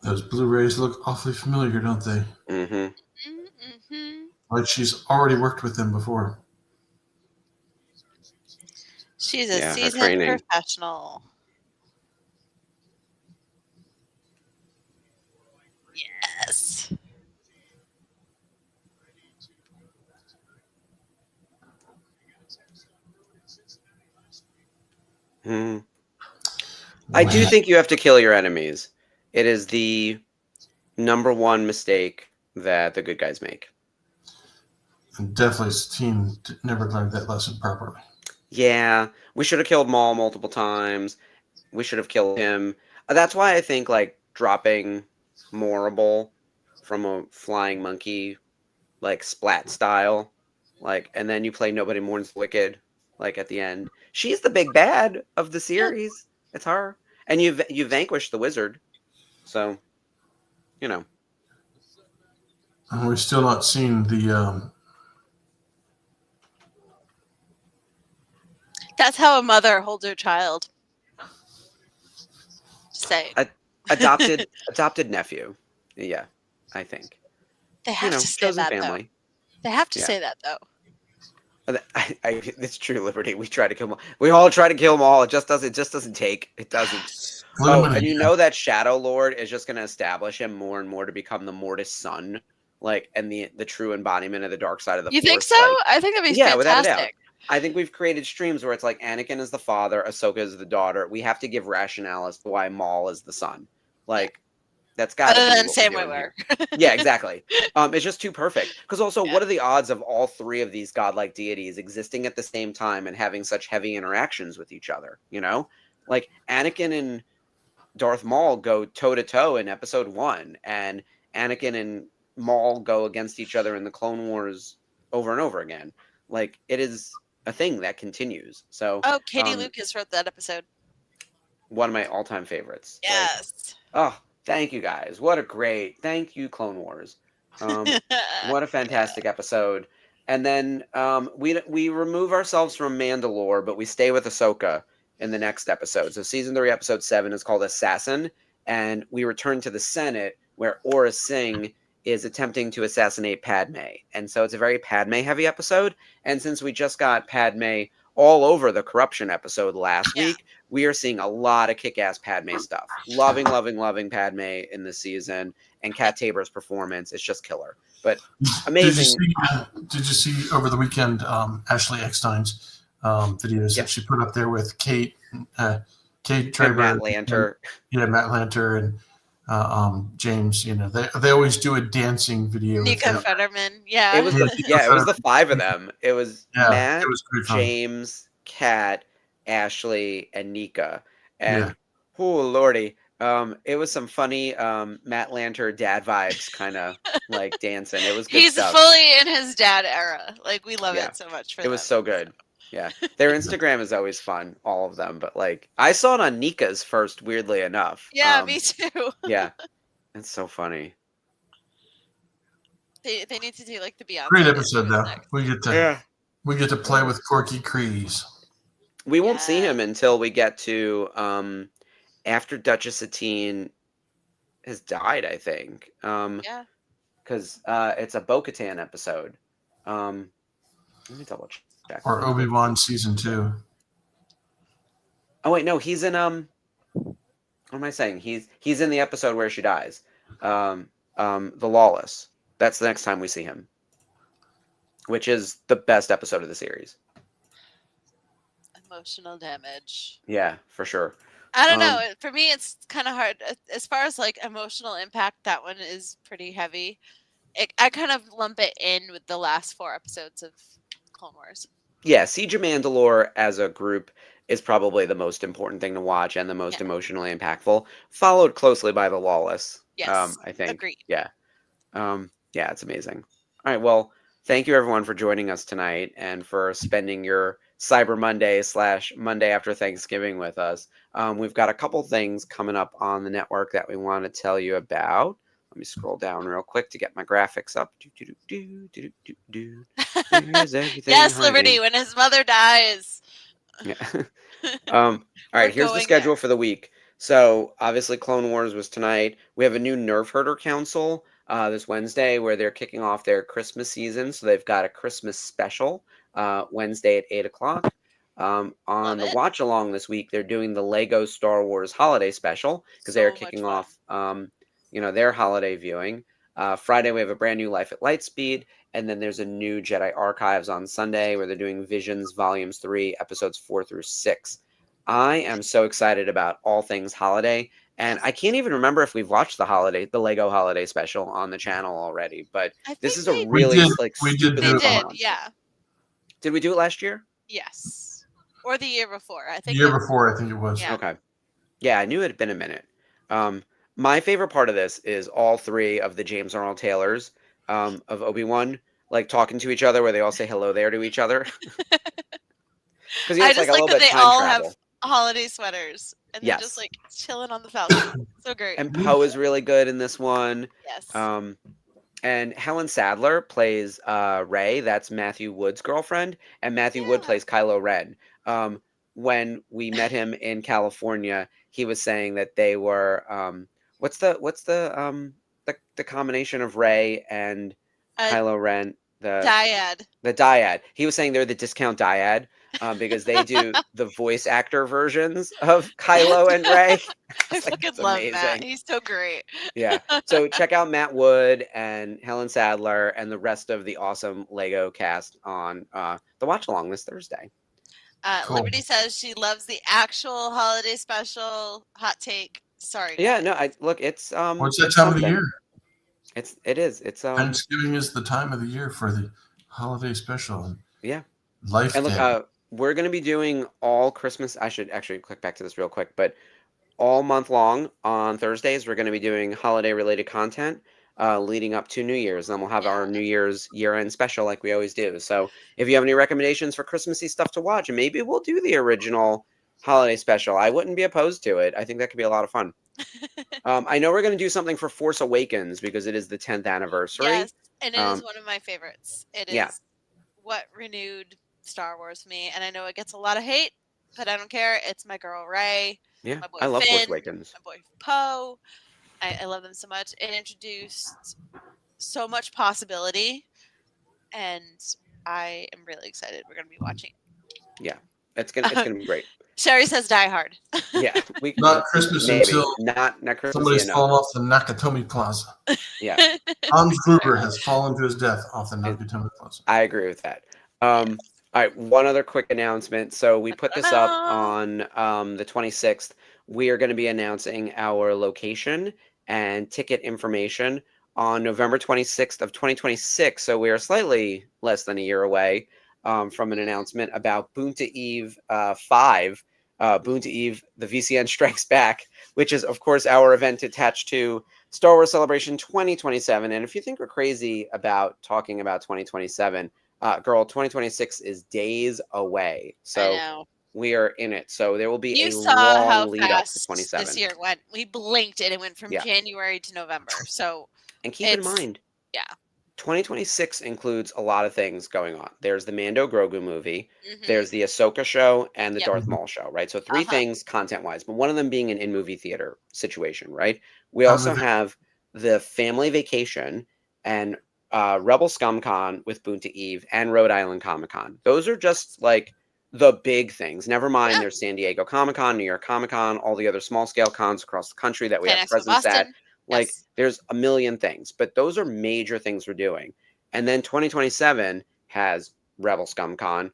[SPEAKER 3] Those Blu-rays look awfully familiar, don't they?
[SPEAKER 5] Mm-hmm.
[SPEAKER 4] Mm-hmm.
[SPEAKER 3] Like she's already worked with them before.
[SPEAKER 4] She's a seasoned professional. Yes.
[SPEAKER 5] Mm-hmm. I do think you have to kill your enemies. It is the number one mistake that the good guys make.
[SPEAKER 3] And definitely Satine never learned that lesson properly.
[SPEAKER 5] Yeah, we should have killed Maul multiple times. We should have killed him. That's why I think like dropping Morrible from a flying monkey, like splat style, like, and then you play Nobody Mourns the Wicked, like at the end. She's the big bad of the series. It's her, and you vanquished the wizard, so you know.
[SPEAKER 3] And we've still not seen the.
[SPEAKER 4] That's how a mother holds her child. Say
[SPEAKER 5] adopted nephew. Yeah, I think
[SPEAKER 4] they have to say that
[SPEAKER 5] family.
[SPEAKER 4] Though. They have to say that though.
[SPEAKER 5] It's true, Liberty. We try to kill them. We all try to kill them all. It just doesn't take. It doesn't. And you know that Shadow Lord is just going to establish him more and more to become the Mortis son, like, and the true embodiment of the dark side of the Force.
[SPEAKER 4] You think so?
[SPEAKER 5] Like,
[SPEAKER 4] I think that'd be fantastic.
[SPEAKER 5] Without a doubt. I think we've created streams where it's like Anakin is the father, Ahsoka is the daughter. We have to give rationale as to why Maul is the son. Like, that's got to be
[SPEAKER 4] than Sam Witwer.
[SPEAKER 5] Yeah, exactly. It's just too perfect. Because also, what are the odds of all three of these godlike deities existing at the same time and having such heavy interactions with each other? You know, like Anakin and Darth Maul go toe to toe in Episode 1, and Anakin and Maul go against each other in the Clone Wars over and over again. Like, it is a thing that continues. So,
[SPEAKER 4] Katie Lucas wrote that episode.
[SPEAKER 5] One of my all-time favorites.
[SPEAKER 4] Yes.
[SPEAKER 5] Like, thank you guys. Thank you, Clone Wars. What a fantastic episode. And then we remove ourselves from Mandalore, but we stay with Ahsoka in the next episode. So season 3, episode 7 is called Assassin, and we return to the Senate where Aurra Singh is attempting to assassinate Padme. And so it's a very Padme-heavy episode. And since we just got Padme all over the corruption episode last week, we are seeing a lot of kick-ass Padme stuff. Loving Padme in this season. And Kat Tabor's performance is just killer. But amazing.
[SPEAKER 3] Did you see over the weekend Ashley Eckstein's videos that she put up there with Kate Traber,
[SPEAKER 5] Matt Lanter.
[SPEAKER 3] Matt Lanter and James, they always do a dancing video.
[SPEAKER 4] Nika Fetterman,
[SPEAKER 5] It was it was the 5 of them. It was Matt,
[SPEAKER 3] it was
[SPEAKER 5] James, Kat, Ashley, and Nika. And oh lordy, it was some funny Matt Lanter dad vibes kind of like dancing. It was good
[SPEAKER 4] He's
[SPEAKER 5] stuff.
[SPEAKER 4] fully in his dad era. Like we love it so much for
[SPEAKER 5] it was so good. Yeah, their Instagram is always fun, all of them. But like, I saw it on Nika's first, weirdly enough.
[SPEAKER 4] Yeah, me too.
[SPEAKER 5] Yeah, it's so funny.
[SPEAKER 4] They need to do like the Beyonce.
[SPEAKER 3] Great episode though. We get to play with Korkie Kreese.
[SPEAKER 5] We won't see him until we get to after Duchess Satine has died, I think.
[SPEAKER 4] Yeah.
[SPEAKER 5] Because it's a Bo-Katan episode. Let me double check.
[SPEAKER 3] Or Obi-Wan season 2.
[SPEAKER 5] Oh wait, no, he's in what am I saying? He's in the episode where she dies. The Lawless. That's the next time we see him. Which is the best episode of the series.
[SPEAKER 4] Emotional damage.
[SPEAKER 5] Yeah, for sure.
[SPEAKER 4] I don't know. For me, it's kind of hard. As far as like emotional impact, that one is pretty heavy. I kind of lump it in with the last 4 episodes of Clone Wars.
[SPEAKER 5] Yeah, Siege of Mandalore as a group is probably the most important thing to watch and the most emotionally impactful, followed closely by The Lawless.
[SPEAKER 4] Yes,
[SPEAKER 5] I think.
[SPEAKER 4] Agreed.
[SPEAKER 5] Yeah. Yeah, it's amazing. All right, well, thank you everyone for joining us tonight and for spending your Cyber Monday / Monday after Thanksgiving with us. We've got a couple things coming up on the network that we want to tell you about. Let me scroll down real quick to get my graphics up.
[SPEAKER 4] Yes, Liberty, when his mother dies.
[SPEAKER 5] Yeah. All right, here's the schedule for the week. So obviously Clone Wars was tonight. We have a new Nerf Herder Council this Wednesday where they're kicking off their Christmas season. So they've got a Christmas special Wednesday at 8 o'clock. On the watch along this week, they're doing the Lego Star Wars holiday special because they're kicking off their holiday viewing. Friday we have a brand new Life at Lightspeed, and then there's a new Jedi Archives on Sunday where they're doing Visions Volumes 3, Episodes 4 through 6. I am so excited about all things holiday, and I can't even remember if we've watched the Lego holiday special on the channel already, but this is a really stupidly fun one.
[SPEAKER 4] Yeah.
[SPEAKER 5] Did we do it last year?
[SPEAKER 4] Yes. Or the year before. I think
[SPEAKER 3] the year before, I think it was.
[SPEAKER 4] Yeah.
[SPEAKER 5] Okay. Yeah, I knew it had been a minute. My favorite part of this is all 3 of the James Arnold Taylors of Obi-Wan like talking to each other where they all say hello there to each other. Because
[SPEAKER 4] I just like that they all have holiday sweaters and they're just like chilling on the Falcon. So great.
[SPEAKER 5] And Poe is really good in this one.
[SPEAKER 4] Yes.
[SPEAKER 5] And Helen Sadler plays Rey. That's Matthew Wood's girlfriend, and Matthew Wood plays Kylo Ren. When we met him in California, he was saying that they were what's the combination of Rey and Kylo Ren? The
[SPEAKER 4] dyad.
[SPEAKER 5] The dyad. He was saying they're the discount dyad because they do the voice actor versions of Kylo and Rey.
[SPEAKER 4] I fucking love Matt. He's so great.
[SPEAKER 5] Yeah. So check out Matt Wood and Helen Sadler and the rest of the awesome Lego cast on the watch along this Thursday.
[SPEAKER 4] Cool. Liberty says she loves the actual holiday special. Hot take. Sorry.
[SPEAKER 5] Yeah. No. It's
[SPEAKER 3] what's that time of the year?
[SPEAKER 5] It is. It's
[SPEAKER 3] Thanksgiving is the time of the year for the holiday special.
[SPEAKER 5] Yeah.
[SPEAKER 3] Life.
[SPEAKER 5] And look, we're going to be doing all Christmas. I should actually click back to this real quick, but all month long on Thursdays, we're going to be doing holiday related content leading up to New Year's. And then we'll have our New Year's year-end special like we always do. So if you have any recommendations for Christmassy stuff to watch, and maybe we'll do the original holiday special. I wouldn't be opposed to it. I think that could be a lot of fun. I know we're going to do something for Force Awakens because it is the 10th anniversary.
[SPEAKER 4] Yes, and it is one of my favorites. It is what renewed Star Wars for me. And I know it gets a lot of hate, but I don't care. It's my girl Rey.
[SPEAKER 5] Yeah,
[SPEAKER 4] my boy
[SPEAKER 5] I love
[SPEAKER 4] Finn,
[SPEAKER 5] Force Awakens.
[SPEAKER 4] My boy Poe. I love them so much. It introduced so much possibility, and I am really excited. We're going to be watching.
[SPEAKER 5] Yeah, it's gonna be great.
[SPEAKER 4] Sherry says Die Hard.
[SPEAKER 5] Yeah,
[SPEAKER 3] not Christmas
[SPEAKER 5] maybe.
[SPEAKER 3] until
[SPEAKER 5] not Christmas.
[SPEAKER 3] Somebody's fallen off the Nakatomi Plaza.
[SPEAKER 5] Yeah,
[SPEAKER 3] Hans Gruber has fallen to his death off the Nakatomi Plaza.
[SPEAKER 5] I agree with that. All right, one other quick announcement. So we put this up on the 26th. We are going to be announcing our location and ticket information on November 26th of 2026. So we are slightly less than a year away from an announcement about Boonta Eve 5, Boonta Eve, the VCN Strikes Back, which is, of course, our event attached to Star Wars Celebration 2027. And if you think we're crazy about talking about 2027, girl, 2026 is days away. So we are in it. So there will be a long lead up to 27.
[SPEAKER 4] This year went. We blinked and it went from January to November. So
[SPEAKER 5] and keep in mind, 2026 includes a lot of things going on. There's the Mando Grogu movie, there's the Ahsoka show, and the Darth Maul show, right? So 3 things content-wise, but one of them being an in-movie theater situation, right? We also have the Family Vacation and Rebel Scum Con with Boonta Eve and Rhode Island Comic Con. Those are just like the big things. Never mind, there's San Diego Comic Con, New York Comic Con, all the other small-scale cons across the country that we have presence at. Like, there's a million things, but those are major things we're doing. And then 2027 has Rebel Scum Con,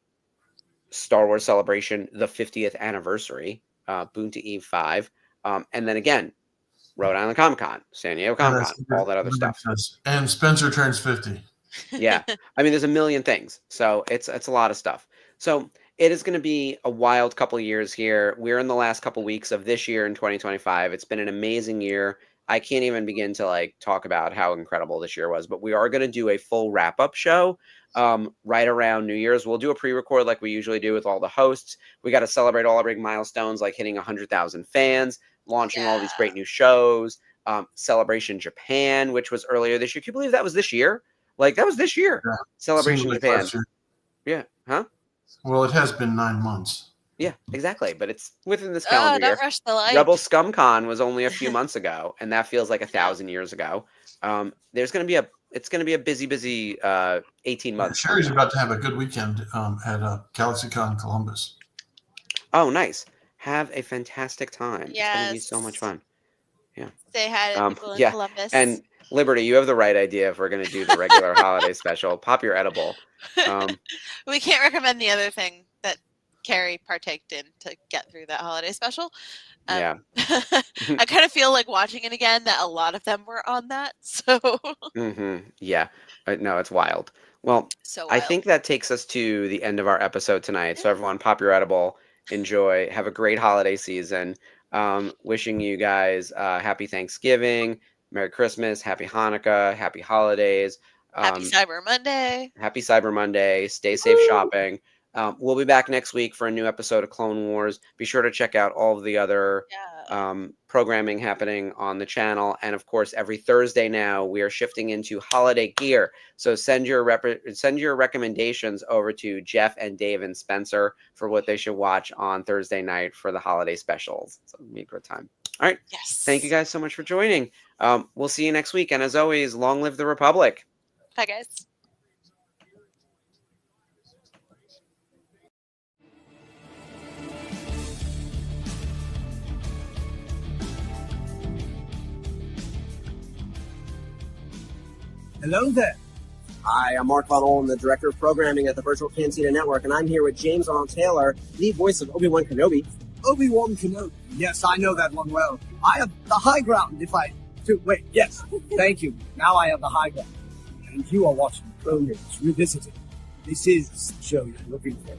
[SPEAKER 5] Star Wars Celebration, the 50th anniversary, Boonta Eve 5, and then again, Rhode Island Comic Con, San Diego Comic Con, all that other stuff.
[SPEAKER 3] And Spencer turns 50.
[SPEAKER 5] Yeah. I mean, there's a million things. So it's a lot of stuff. So it is going to be a wild couple of years here. We're in the last couple of weeks of this year in 2025. It's been an amazing year. I can't even begin to like talk about how incredible this year was, but we are going to do a full wrap-up show right around New Year's. We'll do a pre-record like we usually do with all the hosts. We got to celebrate all our big milestones, like hitting 100,000 fans, launching all these great new shows, Celebration Japan, which was earlier this year. Can you believe that was this year? Like, that was this year. Yeah. Celebration Japan. Yeah. Huh?
[SPEAKER 3] Well, it has been 9 months.
[SPEAKER 5] Yeah, exactly. But it's within this calendar year.
[SPEAKER 4] Rush the light.
[SPEAKER 5] Rebel Scum Con was only a few months ago, and that feels like 1,000 years ago. It's going to be a busy 18 months.
[SPEAKER 3] Sherry's about to have a good weekend at GalaxyCon Columbus.
[SPEAKER 5] Oh, nice. Have a fantastic time.
[SPEAKER 4] Yes.
[SPEAKER 5] It's going to be so much fun. Yeah.
[SPEAKER 4] Say hi to people in Columbus.
[SPEAKER 5] And Liberty, you have the right idea if we're going to do the regular holiday special. Pop your edible.
[SPEAKER 4] We can't recommend the other thing that Carrie partaked in to get through that holiday special.
[SPEAKER 5] Yeah.
[SPEAKER 4] I kind of feel like watching it again that a lot of them were on that. So
[SPEAKER 5] yeah, no, it's wild. Well, I think that takes us to the end of our episode tonight. So everyone, pop your edible, enjoy, have a great holiday season. Wishing you guys happy Thanksgiving, Merry Christmas, Happy Hanukkah, Happy Holidays.
[SPEAKER 4] Happy Cyber Monday.
[SPEAKER 5] Happy Cyber Monday. Stay safe shopping. We'll be back next week for a new episode of Clone Wars. Be sure to check out all of the other programming happening on the channel. And of course, every Thursday now, we are shifting into holiday gear. So send your recommendations over to Jeff and Dave and Spencer for what they should watch on Thursday night for the holiday specials. So it'll be a good time. All right.
[SPEAKER 4] Yes.
[SPEAKER 5] Thank you guys so much for joining. We'll see you next week. And as always, long live the Republic.
[SPEAKER 4] Bye, guys.
[SPEAKER 1] Hello there. Hi, I'm Mark Connell. I'm the Director of Programming at the Virtual Cantina Network, and I'm here with James Arnold Taylor, the voice of Obi-Wan Kenobi. Obi-Wan Kenobi. Yes, I know that one well. I have the high ground if I... Wait, yes. Thank you. Now I have the high ground. And you are watching Clone Wars Revisited. This is the show you're looking for.